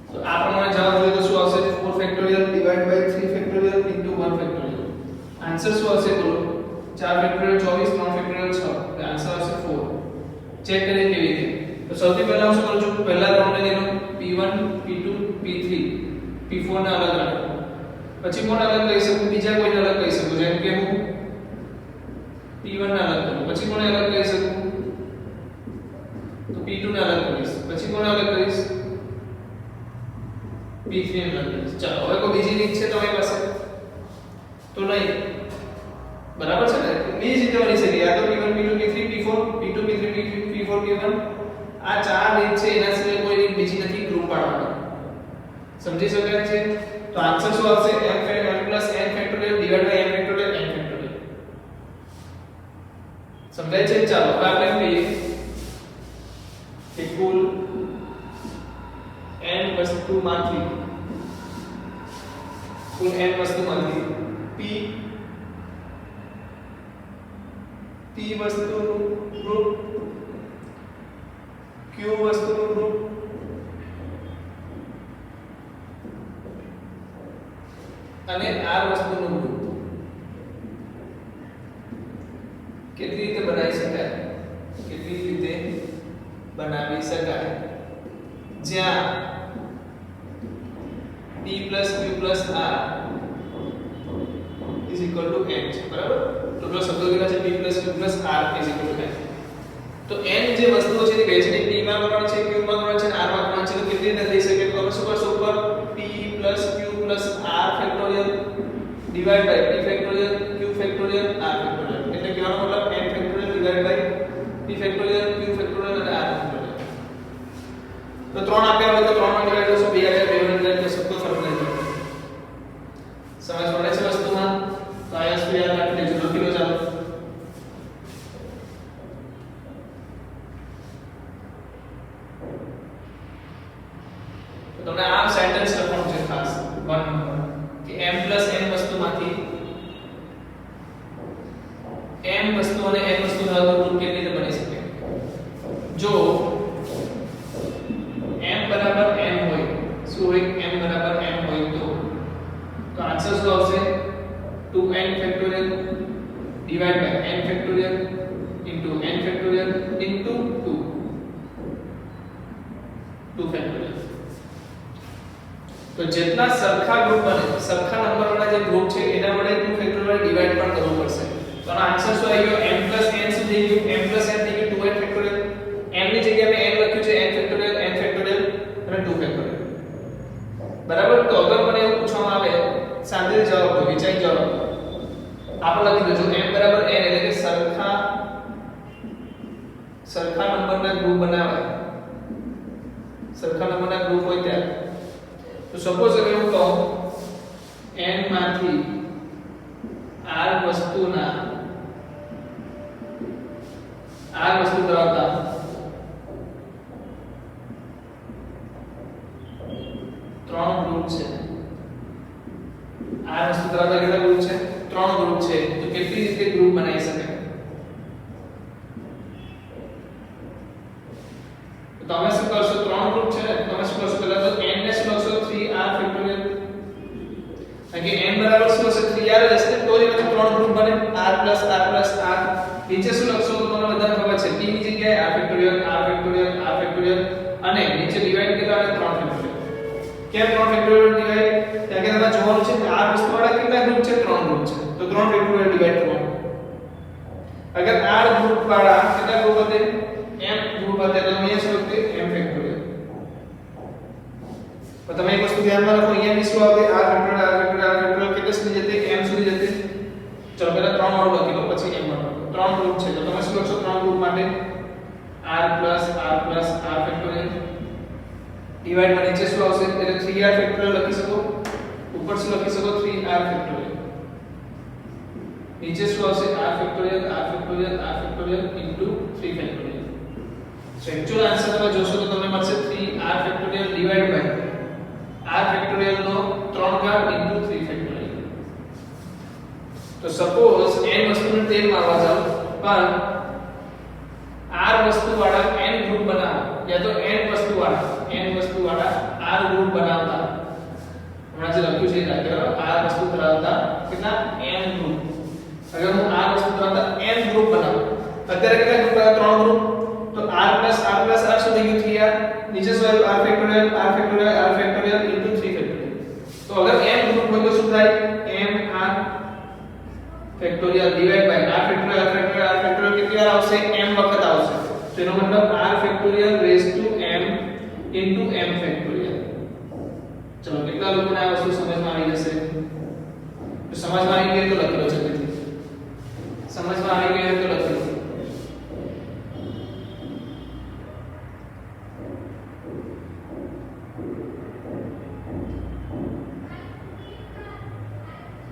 તો આ પ્રમાણે જવાબ જોઈએ તો શું આવશે 4 factorial divide by 3 factorial into 1 factorial answer શું આવશે બોલો 4 ફેક્ટોરિયલ 24 3 ફેક્ટોરિયલ 6 એટલે આન્સર આવશે 4 ચેક કરીએ કેવી રીતે તો સૌથી પહેલા હું શું કરું છું પહેલા રાઉન્ડને લઈ લઉં p1 p2 p3 p4 ને અલગ રાખો પછી કોણ અલગ કરી શકું બીજા કોઈને અલગ કરી શકું જેમ કે હું p1 ને અલગ કરું પછી કોને અલગ કરી શકું તો p2 ને અલગ કરીશ પછી કોને અલગ કરીશ p3 ને અલગ કરીશ ચાલો હવે કોઈ બીજી રીત છે તમારી પાસે તો નહીં બરાબર છે ને બીજી રીતે બની શકે યા તો p1 p2 p3 p4 p2 p3 p4 p1 આ ચાર રીત છે એના સિવાય કોઈ રીત બીજી નથી ગ્રુપ પાડવાની સમજી શકાય છે તો આન્સર શું આવશે m n factorial divide by m factorial n factorial સમજાય છે ચાલો હવે આપણે કહીએ કે કુલ n વસ્તુમાંથી p વસ્તુનું ગ્રુપ q વસ્તુનું ગ્રુપ અને r વસ્તુનું ગ્રુપ કેટલી રીતે બનાવી શકાય જ્યાં p q r n છે બરાબર ટોટલ શબ્દો કેટલા છે p q r n તો n જે વસ્તુઓ છે તે વહેંચણી p માં કરવાની છે q માં કરવાની છે અને r માં કરવાની છે તો કેટલી રીતે થઈ શકે તો તમે શું કરશો ઉપર p q r factorial divide by p factorial q factorial r factorial એટલે કહેવાનો મતલબ n factorial divide by p factorial q factorial અને r ફેક્ટોરિયલ તો 3 આપ્યા હોય તો 3 માં ડિવાઇડ કરશો 2 આપ્યા 2 માં ડિવાઇડ કરશો તો ફરક નહીં પડે સમજ પડે છે વસ્તુમાં તો આ વસ્તુ યાદ રાખી લેજો લખી લો ચાલો તો તમને આ સેન્ટેન્સ લખવાનું છે ખાસ 1 નંબર કે m n વસ્તુમાંથી m વસ્તુ અને n વસ્તુ ધરાવતું ગ્રુપ કેવી રીતે બની શકે જો m બરાબર m હોય શું હોય m બરાબર m હોય તો આન્સર શું આવશે 2n factorial divide by n factorial into n factorial into 2 factorial તો જેટલા સરખા ગ્રુપ બને સરખા નંબરોના જે ગ્રુપ છે એના વડે 2 ફેક્ટોરિયલ ડિવાઇડ પણ કરવું પડશે તો આનો આન્સર શું આવી ગયો m n શું થઈ ગયું m n થઈ ગયું 2n ફેક્ટોરિયલ m ની જગ્યાએ મેં n લખ્યું છે n ફેક્ટોરિયલ અને 2 ફેક્ટોરિયલ બરાબર તો અગર મને એવું પૂછવામાં આવે શાંતિથી જવાબ દો વિચારી જવાબ દો આપણે લખી દેજો m બરાબર n એટલે કે સરખા નંબરના ગ્રુપ બનાવે સરખા નંબરના ગ્રુપ હોય ત્યારે તો સપોઝ અગર હું કહું n માંથી r વસ્તુ ધરાવતા ત્રણ ગ્રુપ છે r વસ્તુ ધરાવતા કેટલા ગ્રુપ છે ત્રણ ગ્રુપ છે તો કેટલી રીતે ગ્રુપ બનાવી શકાય તો તમે શું કરશો ત્રણ ગ્રુપ છે ને તમે શું કરશો પહેલા તો n ને શું લખશો 3r ફેક્ટોરિયલ કે n બરાબર શું હશે 3r જ હશે તો જ એમાંથી ત્રણ ગ્રુપ બને r r નીચે શું લખશો તો તમને બધાને ખબર છે p ની જગ્યાએ r ફેક્ટોરિયલ અને નીચે ડિવાઇડ કેટલા આવે 3 ફેક્ટોરિયલ કેમ 3 ફેક્ટોરિયલ ડિવાઇડ ત્યાં કે તમારે જોવાનું છે કે r વસ્તુવાળા કેટલા ગ્રુપ છે 3 ગ્રુપ છે તો 3 ફેક્ટોરિયલ ડિવાઇડ કરવાનું અગર r ગ્રુપ વાળા કેટલા ગ્રુપ હતે m ગ્રુપ હતે તો અહીંયા શું હતે m ફેક્ટોરિયલ તો તમે એક વસ્તુ ધ્યાનમાં રાખો અહીંયા બી શું આવે r ફેક્ટોરિયલ કેટલા સુધી જતે m સુધી જતે ચલો પહેલા 3 વાળું લખી લો પછી m વાળું 3 ગ્રુપ છે તો તમે શું લખશો 3 ગ્રુપ માટે r ફેક્ટોરિયલ ડિવાઇડ માં નીચે શું આવશે એટલે 3r ફેક્ટોરિયલ લખી શકો ઉપર શું લખી શકો 3r ફેક્ટોરિયલ નીચે શું આવશે r factorial into 3 factorial so actual answer તમે જોશો તો તમને મળશે 3r factorial divide by r factorial નો 3 ઘાત ઇન્ટુ 3 ફેક્ટોરિયલ તો સપોઝ n વસ્તુને તેલ મારવા જાવ પણ r વસ્તુ વાળા n ગ્રુપ બનાવો યા તો n વસ્તુ વાળા r ગ્રુપ બનાવતા હમણાં જે લખ્યું છે એ લખ્યું r વસ્તુ ધરાવતા કેટલા n ગ્રુપ અગર હું r વસ્તુ ધરાવતા n ગ્રુપ બનાવું અત્યારે કેટલા ગ્રુપ હતા 3 ગ્રુપ તો r શું થઈ ગયું 3r નીચે શું આવ્યું r ફેક્ટોરિયલ ઇન્ટુ 3 ફેક્ટોરિયલ તો અગર n ગ્રુપ હોય તો શું થાય m r factorial divide by r factorial કેટલી વાર આવશે m વખત આવશે તો એનો મતલબ r factorial raise to m into m factorial ચલો કેટલા લોકોને આ વસ્તુ સમજમાં આવી જશે તો સમજમાં આવી ગઈ તો લખી લો જલ્દીથી સમજમાં આવી ગઈ તો લખી લો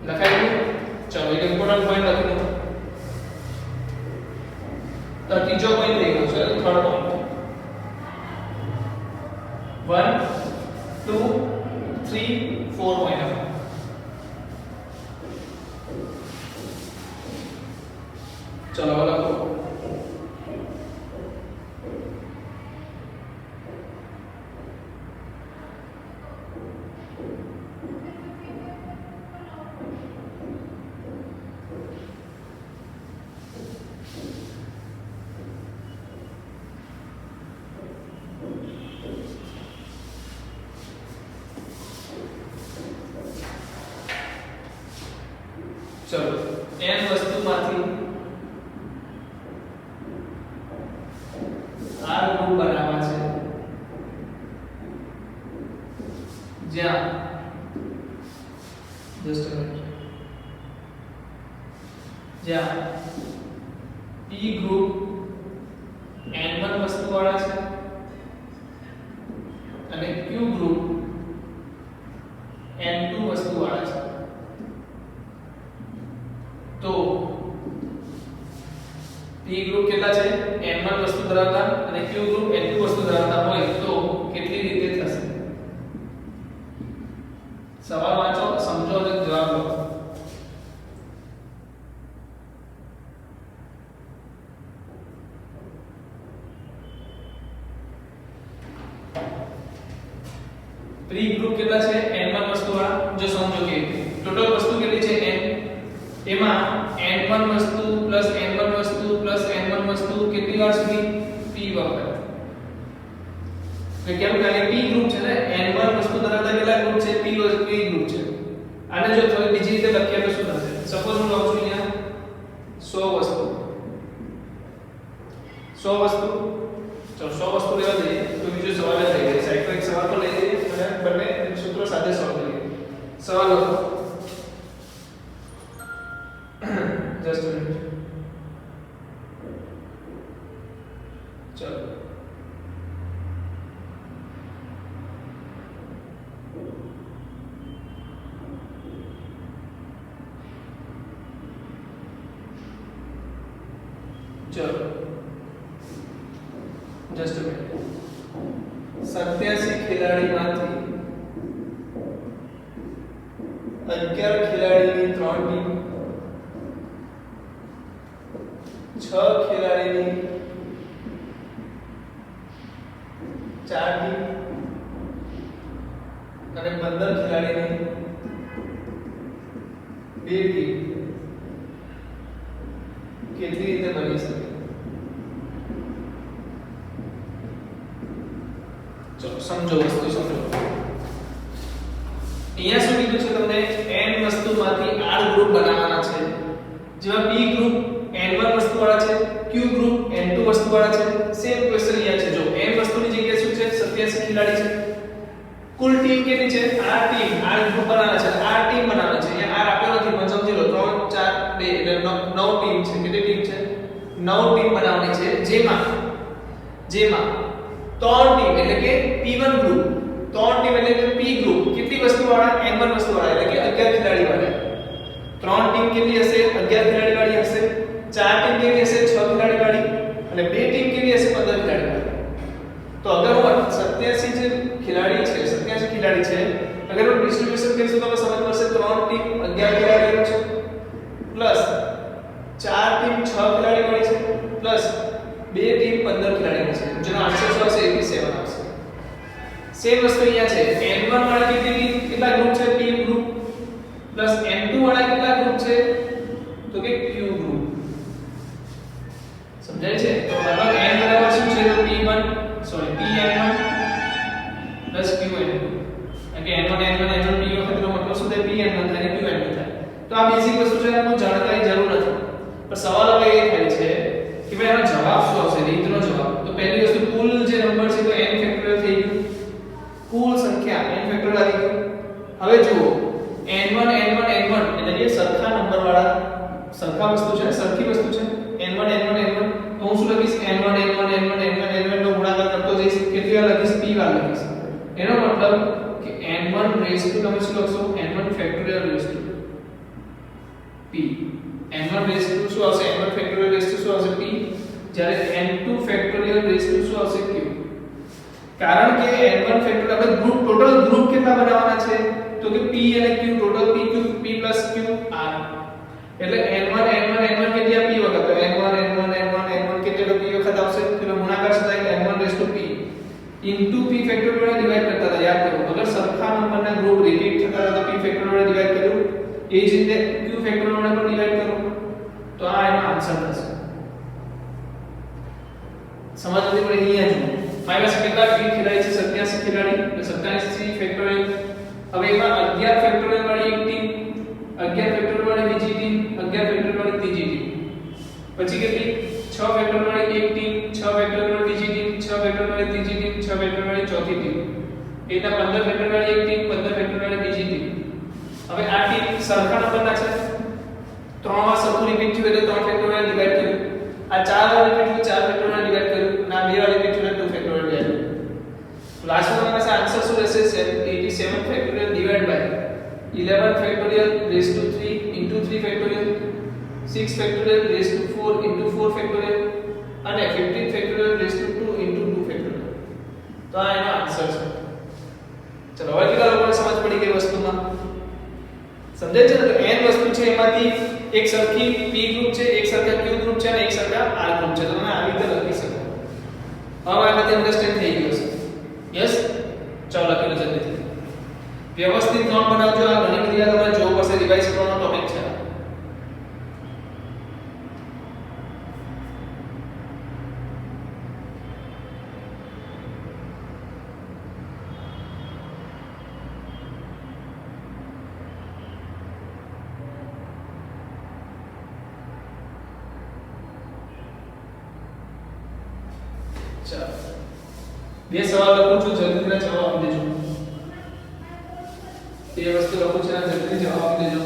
લખાઈ ગયું ચલો એક ઇમ્પોર્ટન્ટ પોઈન્ટ લખી લો તો ત્રીજો પોઈન્ટ થઈ ગયો છે થર્ડ પોઈન્ટ 1 2 3 4 પોઈન્ટ ચલો લખો ચલો n વસ્તુમાંથી r ગ્રુપ બનાવવા છે જ્યાં જસ્ટ અ મિનિટ જ્યાં p ગ્રુપ n1 વસ્તુ વાળા છે અને q ગ્રુપ n2 વસ્તુ વાળા છે તો p ગ્રુપ કેટલા છે n1 વસ્તુ ધરાવતા અને q ગ્રુપ n2 વસ્તુ ધરાવતા હોય તો કેટલી રીતે થશે સવાલ વાંચો સમજો અને જવાબ લો પ્રી ગ્રુપ કેટલા છે n1 વસ્તુ વાળા જો સમજો કે ટોટલ વસ્તુ કેટલી છે n એમાં n1 વસ્તુ n1 વસ્તુ n1 વસ્તુ કેટલી વાર સુધી p વખત તો કેમ કે p ગ્રુપ છે ને n1 વસ્તુ ધરાવતા કેટલા ગ્રુપ છે p ગ્રુપ છે આને જો થોડી બીજી રીતે લખીએ તો શું થશે સપોઝ હું લઉં છું અહીંયા 100 વસ્તુ 100 વસ્તુ ચલો 100 વસ્તુ લેવા દઈએ તો બીજો સવાલ થઈ જાય સાઈડ પર એક સવાલ પર લઈ જઈએ અને બંને સૂત્રો સાથે સોલ્વ કરીએ સવાલ લખો જસ્ટ અ મિનિટ ચલો चलो just a minute 87 ખેલાડીમાંથી 11 ખેલાડીની 3 team 6 ખેલાડીની 4 team અને 15 ખેલાડીની 2 ટીમ કેટલી રીતે બની શકે ચલો સમજો વસ્તુ સમજો અહીંયા શું કીધું છે તમને n વસ્તુમાંથી r ગ્રુપ બનાવવાના છે જેમાં p ગ્રુપ n1 વસ્તુ વાળા છે q ગ્રુપ n2 વસ્તુ વાળા છે સેમ ક્વેશ્ચન અહીંયા છે જો n વસ્તુની જગ્યાએ શું છે 87 ખેલાડી છે કુલ ટીમ કેટલી છે r ટીમ r ગ્રુપ બનાવવાના છે r ટીમ બનાવવાના છે અહીંયા r આપ્યો નથી પણ સમજી લો 3 4 2 એટલે 9 ટીમ છે કેટલી ટીમ છે 9 ટીમ બનાવવાની છે જેમાં 3 ટીમ એટલે કે p1 ગ્રુપ 3 ટીમ એટલે કે p ગ્રુપ કેટલી વસ્તુ વાળા n1 વસ્તુ વાળા એટલે કે 11 ખેલાડી વાળા 3 ટીમ કેટલી હશે 11 ખેલાડી વાળી હશે 4 ટીમ કેટલી હશે 6 ખેલાડી વાળી અને 2 ટીમ કેટલી હશે 15 ખેલાડી વાળી તો અગર હું 87 જે ખેલાડી છે 87 ખેલાડી છે અગર હું ડિસ્ટ્રીબ્યુશન કરીશું તો તમને સમજ પડશે 3 ટીમ 11 ખેલાડીઓ છે પ્લસ 4 ટીમ 6 ખેલાડી વાળી છે પ્લસ 2 ટીમ 15 ખેલાડીની છે જેનો આન્સર શું આવશે 87 આવશે સેમ વસ્તુ અહીંયા છે n1 વાળા કેટલા ગ્રુપ છે p ગ્રુપ પ્લસ n2 વાળા કેટલા ગ્રુપ છે તો કે q ગ્રુપ સમજાય છે તો લગભગ n બરાબર શું છે તો p1 sorry pn1 plus qn2 એટલે n1 p વખત નો મતલબ શું થાય pn1 થાય qn2 થાય તો આ બેઝિક વસ્તુ છે એનો જાણવાની જરૂર નથી પણ સવાલ હવે એ થાય છે કે ભાઈ આનો જવાબ શું આવશે રીતનો જવાબ તો પહેલી વસ્તુ કુલ જે નંબર છે તો n ફેક્ટોરિયલ થઈ ગયું કુલ સંખ્યા n ફેક્ટોરિયલ આવી ગયું હવે જુઓ n1 એટલે કે સરખા નંબર વાળા સરખા વસ્તુ છે સરખી વસ્તુ છે n1 તો હું શું લખીશ n1 નો ગુણાકાર કરતો જઈશ કેટલી વાર લખીશ p વાર લખીશ એનો મતલબ કે n1 રેઝ ટુ તમે શું લખશો n1 factorial raise to p n1 raise to શું આવશે n1 ફેક્ટોરિયલ રેઝ ટુ શું આવશે p જ્યારે n2 ફેક્ટોરિયલ રેઝ ટુ શું આવશે q કારણ કે n1 ફેક્ટોરિયલ આપણે ગ્રુપ ટોટલ ગ્રુપ કેટલા બનાવવાના છે તો કે p અને q total p q r એટલે n1 કેટલા p વખત તો n1 કેટલા p વખત આવશે તો ગુણાકાર શું થાય n1 raise to p into p factorial વડે ડિવાઇડ કરતા હતા યાદ કરો અગર સરખા નંબરના ગ્રુપ રિપીટ થતા હતા તો p ફેક્ટોરિયલ વડે ડિવાઇડ કર્યું એ જ રીતે q ફેક્ટોરિયલ વડે પણ ડિવાઇડ કરો તો આ એનો આન્સર થશે સમજવું પડે અહીંયા જુઓ મારી પાસે કેટલા p ખેલાડી છે 87 ખેલાડી તો 27 ફેક્ટોરિયલ હવે એમાં 11 ફેક્ટોરિયલ વાળી એક ટીમ 11 ફેક્ટોરિયલ વાળી બીજી ટીમ પછી કેટલી 6 ફેક્ટર વાળી એક ટીમ, 6 ફેક્ટર વાળી બીજી ટીમ, 6 ફેક્ટર વાળી ત્રીજી ટીમ, 6 ફેક્ટર વાળી ચોથી ટીમ. એના 15 ફેક્ટર વાળી એક ટીમ, 15 ફેક્ટર વાળી બીજી ટીમ. હવે આ ટીમ સરખા નંબરના છે, ત્રણમાં સરખું રિપીટ થયું એટલે 3 ફેક્ટર વાળી ડિવાઇડ કર્યું. આ 4 વાળી રિપીટ થયું 4 ફેક્ટર વાળી ડિવાઇડ કર્યું. અને આ 2 વાળી રિપીટ થયું 2 ફેક્ટર વાળી ડિવાઇડ કર્યું. લાસ્ટમાં પાસે આન્સર શું રહેશે? 87 factorial divide by 11 factorial raise to 3 into 3 factorial, 6 factorial raise to 4 into 4 factorial અને 15 factorial raise to 2 into 2 factorial. તો આ એનો આન્સર છે. ચલો હવે કેટલા લોકોને સમજ પડી ગઈ વસ્તુમાં? સમજાય છે ને? તો n વસ્તુ છે એમાંથી એક સરખી p ગ્રુપ છે, એક સરખા q ગ્રુપ છે અને એક સરખા r ગ્રુપ છે. તો તમે આવી રીતે લખી શકો. હવે આમાંથી અન્ડરસ્ટેન્ડ થઈ ગયું છે. યસ, ચાલો લખી લો જલ્દીથી. વ્યવસ્થિત નોટ બનાવજો. આ ઘણી બધી આ તમારે જોવું પડશે, રિવાઇઝ કરવાનો ટોપિક છે. ચાલો બે સવાલ લખું છું, જલ્દીથી જવાબ આપી દેજો. બે વસ્તુ લખું છું, જલ્દીથી જવાબ આપી દેજો.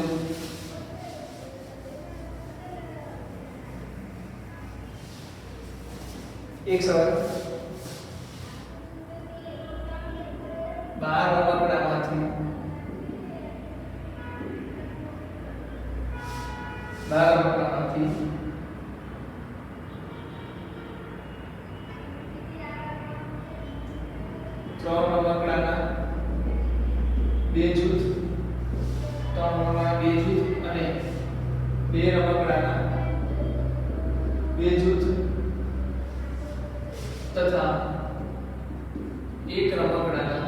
એક સવાલ 12 રમકડામાંથી 3 રમકડાના 2 જૂથ, 3 રમકડાના 2 જૂથ અને 2 રમકડાના 2 જૂથ તથા 1 રમકડાના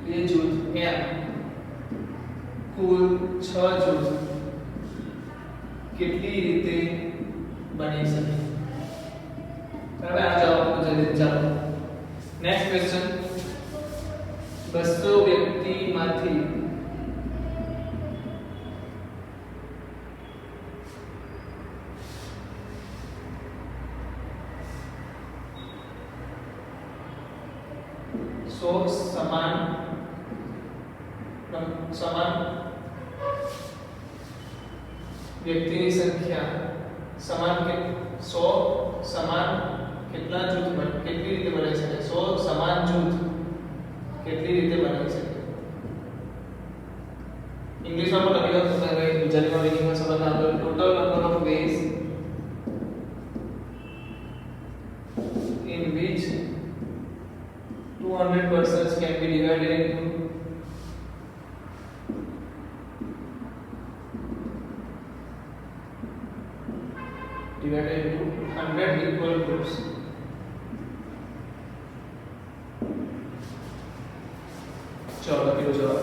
2 જૂથ એમ કુલ 6 જૂથ કેટલી રીતે બની શકે? હવે આ જવાબ તો જલ્દી ચાલો. નેક્સ્ટ ક્વેશ્ચન, 200 વ્યક્તિમાંથી 100 સમાન વ્યક્તિની સંખ્યા સમાન 100 સમાન કેટલા જૂથ બને, કેટલી રીતે બની શકે? 100 સમાન જૂથ કેટલી રીતે બની શકે? ઇંગ્લિશમાં પણ લખી લો, તમે ગુજરાતીમાં રીડિંગમાં સમજ ના આવે. Total number of ways in which 200 persons can be divided into divided into 100 equal groups. चलो लखी लो जवाब.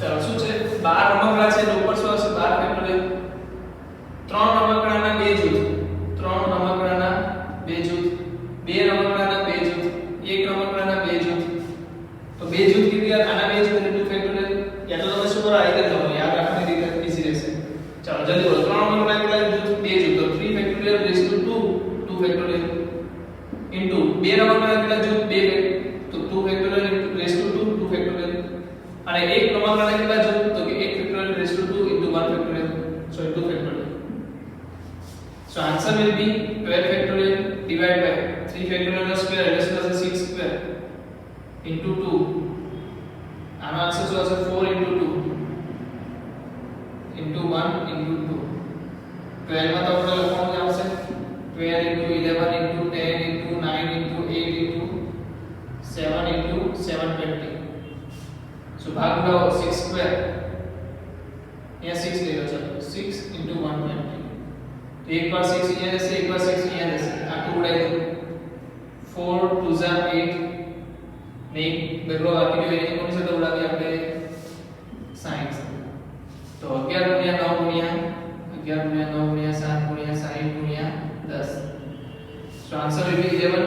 चलो શું છે? 12 રમકડા છે, ઉપર શું હશે? 12 ફેક્ટોરિયલ. 3 રમકડાના 2 જૂથ, 3 રમકડાના 2 જૂથ, 2 રમકડાના 2 જૂથ, 1 રમકડાના 2 જૂથ. તો 2 જૂથ કેટલી? આના 2 જૂથ એટલે 2 ફેક્ટોરિયલ. યા તો તમે શું કરો? આ રીતે લખો, યાદ રાખવાની રીતે ઈઝી રહેશે. ચાલો જલ્દી બોલો. 3 રમકડા કેટલા જૂથ? 2 જૂથ. તો 3 factorial raise to 2 factorial into 2 રમકડા કેટલા જૂથ? 2 તો 2 ફેક્ટોરિયલ રેઝ ટુ 2 ફેક્ટોરિયલ અને 1 રમકડાના કેટલા જૂથ? તો કે 1 factorial raise to 2 into 1 factorial, so 2 factorial. So answer will be 12 factorial divided by 3 factorial square that is 6 square into 2. આનો આન્સર શું હશે? 4 into 2 into 1 into 2. 12 માં તો આપણે લખવાનું આવશે 12 into 11 into 10 into 9 into 8 into 7 into 720. So ભાગ ઉડાવો 6 square. यहाँ 6 ले लो, चलो 6 into 120. तो एक बार 6 यहाँ जैसे, एक बार 6 यहाँ जैसे, आप टू उड़ाई दो. 4 2 जा 8 नहीं बेरो बाकी जो है कौन सा तो उड़ा दिया आपने science. 7 गुणिया 60 गुणिया 10. So answer will be 11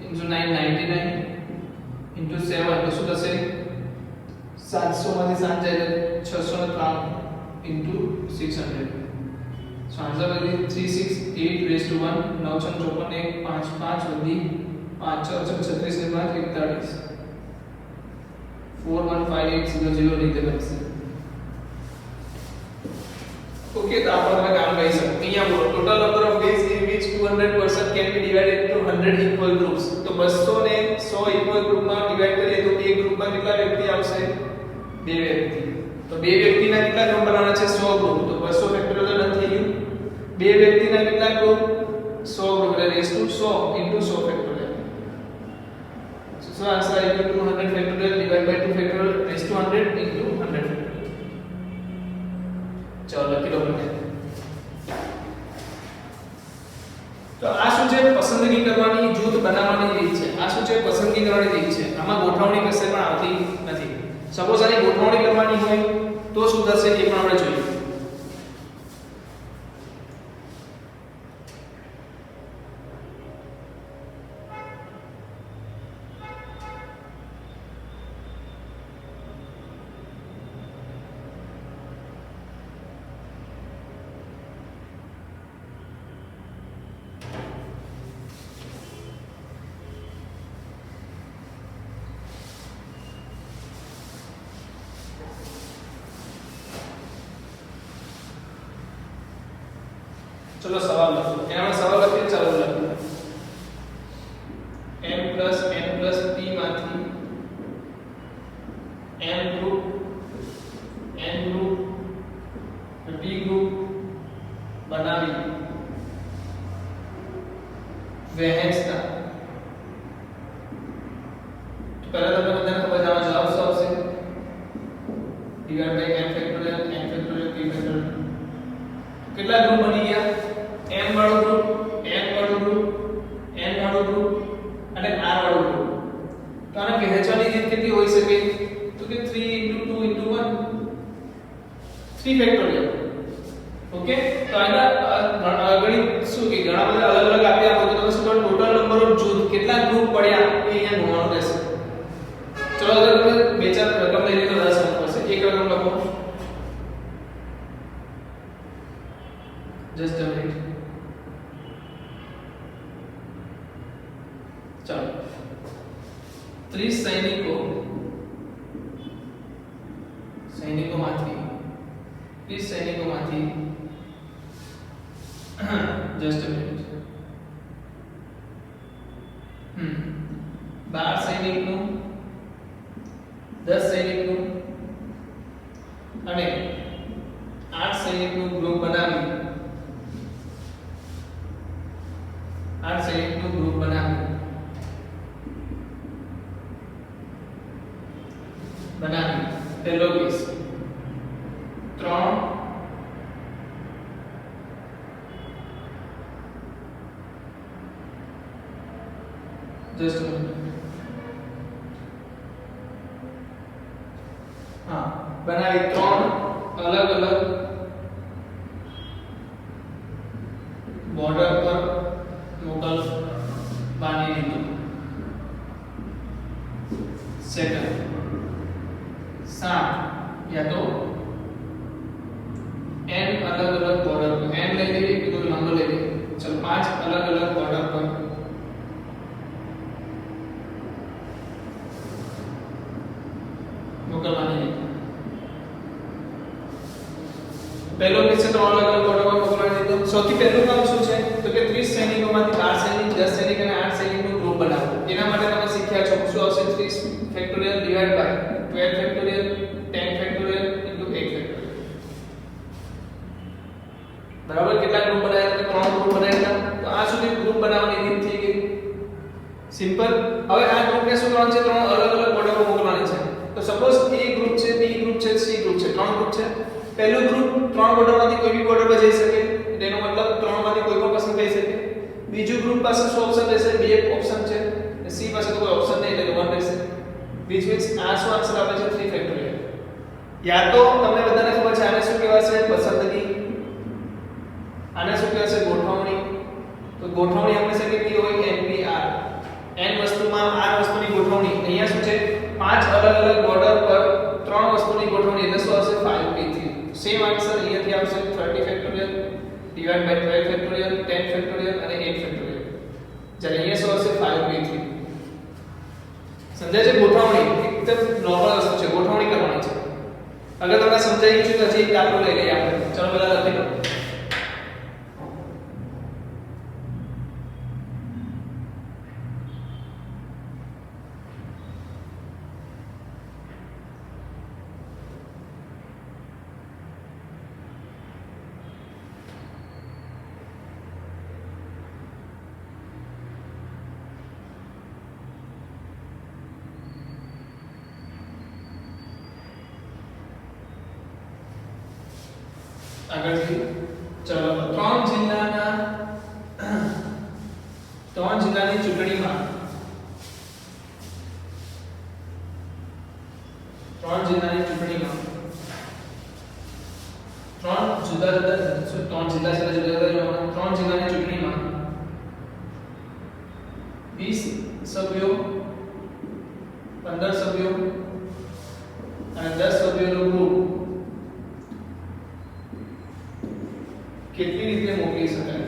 into 9 99 into 7 તો શું થશે 700 માંથી 7 જાય તો 603 into 600. So answer will be 368 raised to 1 954 1 5 5 વધી 5 6 36 ને 5 41 415800 રીતે બનશે. ઓકે તો આપણે કામ કરી શકીએ. અહીંયા બોલો total number of days in which 200 person can be divided into 100 equal groups. તો 200 ને 100 equal group માં ડિવાઇડ કરીએ તો એક ગ્રુપમાં કેટલા વ્યક્તિ આવશે? 2 વ્યક્તિ. તો 2 વ્યક્તિના કેટલા ગ્રુપ બનાવવાના છે? 100 ગ્રુપ. તો 200 ફેક્ટોરિયલ રદ થઈ ગયું. 2 વ્યક્તિના કેટલા ગ્રુપ? 100 ગ્રુપ એટલે raise to 100 into 100 factorial. So answer equal to 100 factorial divided by 2 factorial raised to 100 into 100 factorial. ચલો લખી લો મને. તો આ શું છે? પસંદગી કરવાની, જૂથ બનાવવાની રીત છે. આ શું છે? પસંદગી કરવાની રીત છે. આમાં ગોઠવણી કશે પણ આવતી નથી. સપોઝ આની ગોઠવણી કરવાની હોય તો શું થશે એ પણ આપણે જોઈએ. चलो सवाल लखो. एना सवाल लखीए चालू लखो. m plus p માંથી n ગ્રુપ p ગ્રુપ બનાવી વહેંચતા. તો પહેલા તમને બધાને ખબર છે આમાં જવાબ શું આવશે? Divide by n factorial p factorial. કેટલા ગ્રુપ બની ગયા? m વાળું ગ્રુપ, n વાળું ગ્રુપ, n વાળું ગ્રુપ અને r વાળું ગ્રુપ. તો આને વહેંચવાની રીત કેટલી હોઈ શકે? તો કે 3 2 1 3 ફેક્ટોરિયલ. ઓકે તો આના ગણિત શું કે ઘણા બધા અલગ અલગ આપ્યા હોય તો તમે શું કરો? ટોટલ નંબર ઓફ જૂથ કેટલા ગ્રુપ પડ્યા એ અહીંયા ગણવાનું રહેશે. ચલો અગર તમે બે ચાર રકમ લઈ લો તો 10 અંક પડશે. એક રકમ લખો. Just a minute. चलो 30 સૈનિકોમાંથી 30 સૈનિકોમાંથી જસ્ટ અ મિનિટ 12 સૈનિકનું 10 સૈનિકનું અને 8 સૈનિકનું ગ્રુપ બનાવી 8 સૈનિકનું ગ્રુપ બનાવી પહેલો કેસ 3 જસ્ટ હા બનાવી 3 અલગ અલગ બોર્ડર પર મોકલવાની રીતો. સેકન્ડ 7 या तो n अलग अलग बॉर्डर पर n ले लीजिए कि कोई नंबर ले लीजिए. चलो 5 अलग अलग बॉर्डर पर मोकलवानी है. पहलो केस से 3 अलग अलग बॉर्डर पर मोकलवानी है. तो સૌથી પહેલું કામ શું છે? તો કે 30 સૈનિકોમાંથી 12 સૈનિક 10 સૈનિક અને 8 સૈનિકનું ગ્રુપ બનાવો. એના માટે તમે શીખ્યા છો શું આવશે? 30 factorial divide by 12 factorial 10 factorial into 8 factorial. બરાબર કેટલા ગ્રુપ બનાવ્યા? તમે 3 ગ્રુપ બનાવ્યા. તો આ સુધી ગ્રુપ બનાવવાની રીત થઈ ગઈ સિમ્પલ. હવે આ ગ્રુપને શું કરવાનું છે? 3 અલગ અલગ બોર્ડર પર મોકલવાની છે. તો સપોઝ A ગ્રુપ છે, B ગ્રુપ છે, C ગ્રુપ છે, 3 ગ્રુપ છે. પહેલું ગ્રુપ 3 બોર્ડરમાંથી કોઈ બી બોર્ડર પર જઈ શકે. એનો મતલબ 3 માંથી કોઈ પણ પસંદ કરી શકે. બીજું ગ્રુપ પાસે શું ઓપ્શન રહેશે? બે ઓપ્શન છે. C પાસે તો કોઈ ઓપ્શન નહીં એટલે 1 રહેશે. which means આ શું આન્સર આપે છે? 3 ફેક્ટોરિયલ. યા તો તમને બધાને ખબર છે આને શું કહેવાય છે? પસંદગી. આને શું કહેવાય છે ગોઠવણી તો ગોઠવણી આપણે છે કેટલી હોય NPR n વસ્તુમાં r વસ્તુની ગોઠવણી અહીંયા શું છે પાંચ અલગ અલગ બોર્ડર પર ત્રણ વસ્તુની ગોઠવણી એટલે શું આવશે 5p3 સેમ આન્સર અહીંયાથી આવશે 30 factorial divide by 12 factorial 10 factorial અને 8 ફેક્ટોરિયલ જ્યારે અહીંયા શું આવશે 5p3 સમજાય છે ગોઠવણી એકદમ નોર્મલ વસ્તુ છે ગોઠવણી કરવાની છે અગર તમને સમજાઈ ગયું છે તો હજી એક દાખલો લઈ લઈએ આપણે ચલો પહેલા લખી લો આગળથી ચલો ત્રણ જિલ્લાની ચૂંટણીમાં ત્રણ જિલ્લા છે ત્રણ જિલ્લાની ચૂંટણીમાં 20 સભ્યો 15 સભ્યો અને 10 સભ્યોનું ગ્રુપ કેટલી રીતે મોકલી શકાય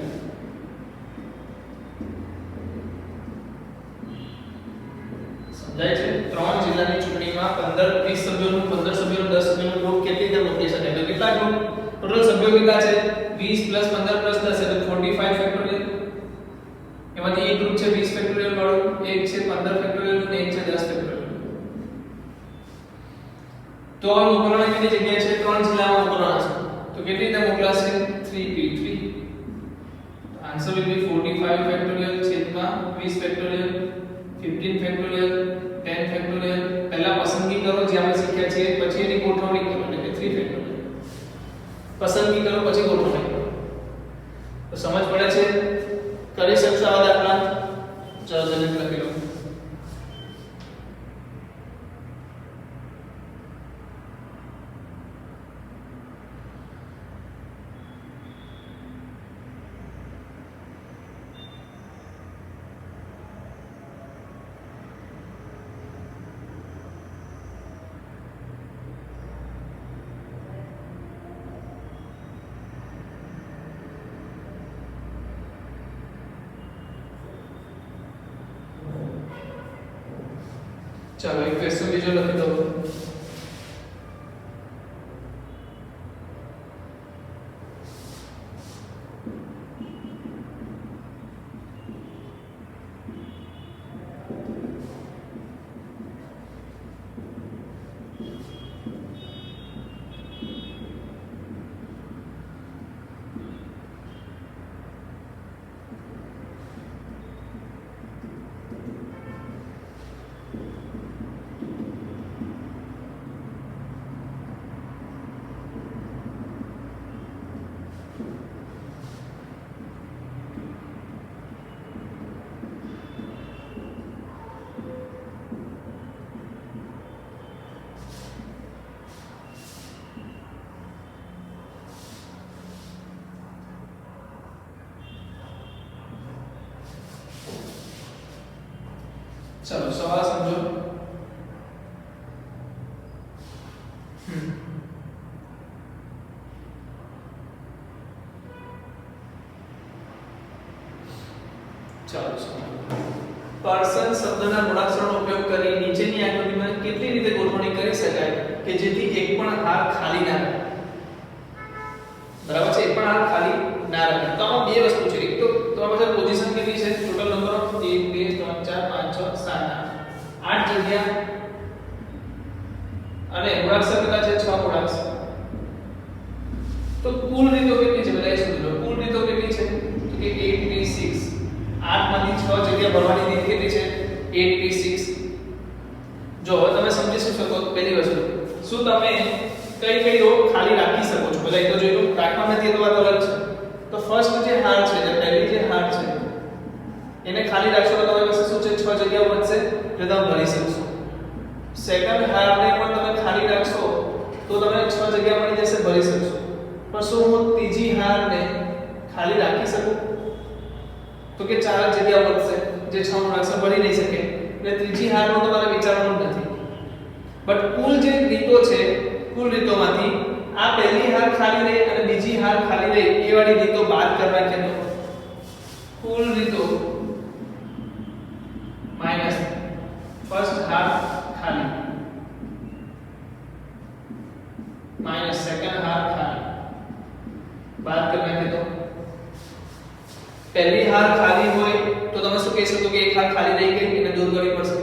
સમજાય છે ત્રણ જિલ્લાની ચૂંટણીમાં 15 20 સભ્યોનું 15 સભ્યોનું 10 સભ્યોનું ગ્રુપ કેટલી રીતે મોકલી શકાય તો કેટલા ગ્રુપ ટોટલ સભ્યો કેટલા છે 20 15 10 એટલે 45 ફેક્ટોરિયલ એમાંથી એક ગ્રુપ છે 20 ફેક્ટોરિયલ વાળું એક છે 15 ફેક્ટોરિયલ અને એક છે 10 ફેક્ટોરિયલ તો આ મોકલવાની કેટલી જગ્યા છે ત્રણ જિલ્લામાં મોકલવાના છે તો કેટલી રીતે મોકલાશે 3p3 answer will be 45 factorial છેદમાં 20 ફેક્ટોરિયલ 15 ફેક્ટોરિયલ 10 ફેક્ટોરિયલ પહેલા પસંદગી કરો જે આપણે શીખ્યા છે પછી એની ગોઠવણી કરો એટલે કે 3 ફેક્ટોરિયલ પસંદગી કરો પછી ગોઠવણી કરો તો સમજ પડે છે કરી શકશો આ દાખલા ચલો જલ્દી લખી લો चलो एक क्वेश्चन बीजो लखी दो चलो सवाल समझो चलो पर्सन શબ્દના મૂળાક્ષરનો ઉપયોગ કરી નીચેની આકૃતિમાં કેટલી રીતે ગોઠવણી કરી શકાય કે જેથી એક પણ હાર ખાલી ના રહે બરાબર છે એક પણ હાર ખાલી ના રહે તો આમાં બે વસ્તુ છે એક તો તમારી પાસે પોઝિશન કેટલી છે ટોટલ નંબર ઓફ 1 2 3 4 5 6 7 8 જગ્યા અને મૂળાક્ષર કેટલા છે 6 મૂળાક્ષર તો કુલ રીતો કેટલી છે બધા શોધી લો કુલ રીતો કેટલી છે તો કે 8 3 6 8 માંથી 6 જગ્યા ભરવાની રીત કેટલી છે 8 3 6 જો હવે તમે સમજી શકો પહેલી વસ્તુ શું તમે કઈ રો ખાલી રાખી શકો છો બધા તો જોઈ લો રાખવા નથી તો વાત અલગ છે તો ફર્સ્ટ જે હાર છે જે પહેલી જે હાર છે એને ખાલી રાખશો તો તમારી પાસે શું છે 6 જગ્યાઓ બચશે જે તમે ભરી શકશો સેકન્ડ હારને પણ તમે ખાલી રાખશો તો તમે 6 જગ્યા મળી જશે ભરી શકશો પણ શું હું ત્રીજી હારને ખાલી રાખી શકું? તો કે 4 જગ્યા વધશે, જે 6 નું રક્ષણ ભરી નહીં શકે, એટલે ત્રીજી હારનું તમારે વિચારવાનું જ નથી. બટ કુલ જે રીતો છે, કુલ રીતોમાંથી આ પહેલી હાર ખાલી રહી અને બીજી હાર ખાલી રહી એ વાળી રીતો બાદ કરી નાખીએ તો કુલ રીતો માઈનસ ફર્સ્ટ હાર ખાલી માઈનસ સેકન્ડ હાર ખાલી બાદ કરી નાખીએ તો પહેલી હાર ખાલી હોય તો તમે શું કહેશો તો કે એક હાર ખાલી રહી ગઈ એને દૂર કરવી પડશે.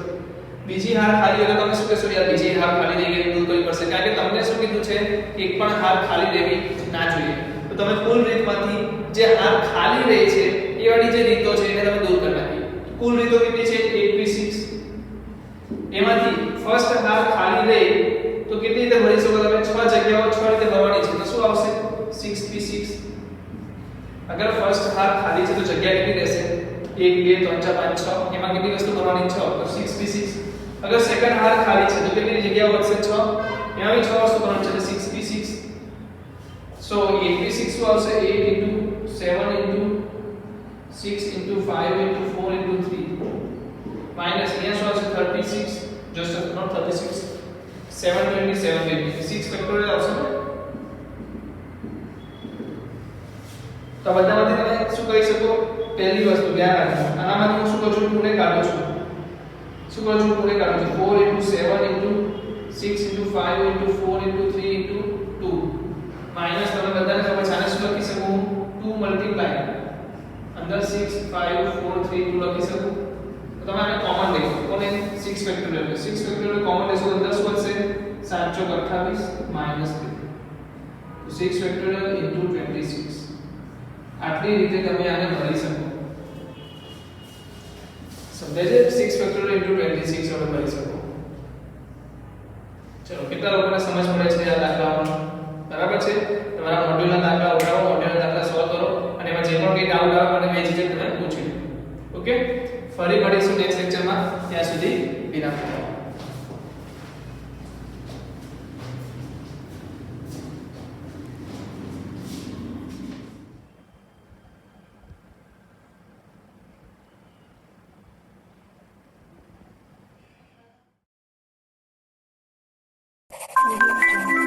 બીજી હાર ખાલી હોય તો તમે શું કહેશો યાર બીજી હાર ખાલી રહી ગઈ દૂર કરવી પડશે, કારણ કે તમને શું કીધું છે એક પણ હાર ખાલી રહેવી ના જોઈએ. તો તમે કુલ રીતમાંથી જે હાર ખાલી રહી છે એ વાળી જે રીતો છે એને તમે દૂર કરી નાખી. કુલ રીતો કેટલી છે 8p6, એમાંથી ફર્સ્ટ હાર ખાલી રહી તો કેટલી રીતે ભરી શકો તમે? 6 જગ્યાઓ 6 રીતે ભરવાની છે તો શું આવશે 6p6. અગર ફર્સ્ટ હાર ખાલી છે તો જગ્યા કેટલી રહેશે 1 2 3 4 5 6, એમાં કેટલી વસ્તુ ભરવાની 6 તો 6p6. अगर सेकंड हार खाली है तो कितनी जगह વધશે 6, यहाँ भी 6 वस्तु करना चाहिए 6p6. सो 8p6 શું આવશે 8 into 7 into 6 into 5 into 4 into 3 minus અહીંયા શું આવશે 36 just not 36 727 6 ફેક્ટોરિયલ આવશે. તો બધામાંથી તમે શું કરી શકો? પહેલી વસ્તુ ધ્યાન રાખજો, આનામાંથી હું શું કરું છું 2 ને કાઢું છું. શું કરું છું 2 ને કાઢું છું 4 into 7 into 6 into 5 into 4 into 3 into 2 minus તમે બધાને ખબર છે આને શું લખી શકું 2 મલ્ટીપ્લાય અંદર 6 5 4 3 2 લખી શકું. તો તમે આને કોમન લેજો કોને 6 ફેક્ટોરિયલ 6 ફેક્ટોરિયલ કોમન લેશો તો 10 વધશે 7 ચોક 28 માઈનસ 3 તો 6 ફેક્ટોરિયલ into 26. આટલી રીતે તમે આને ભરી શકો. સમજાય છે? 6 ફેક્ટોરિયલ into 26 આપણે ભરી શકો. ચલો કેટલા લોકોને સમજ પડે છે આ દાખલામાં? બરાબર છે? તમારા મોડ્યુલના દાખલા ઉઠાવો, મોડ્યુલના દાખલા સોલ્વ કરો અને એમાં જે પણ કઈ ડાઉટ આવે મને મેસેજ તમે પૂછી લો. ઓકે, ફરી મળીશું નેક્સ્ટ લેક્ચરમાં. ત્યાં સુધી વિરામ આપો. Audio Jungle.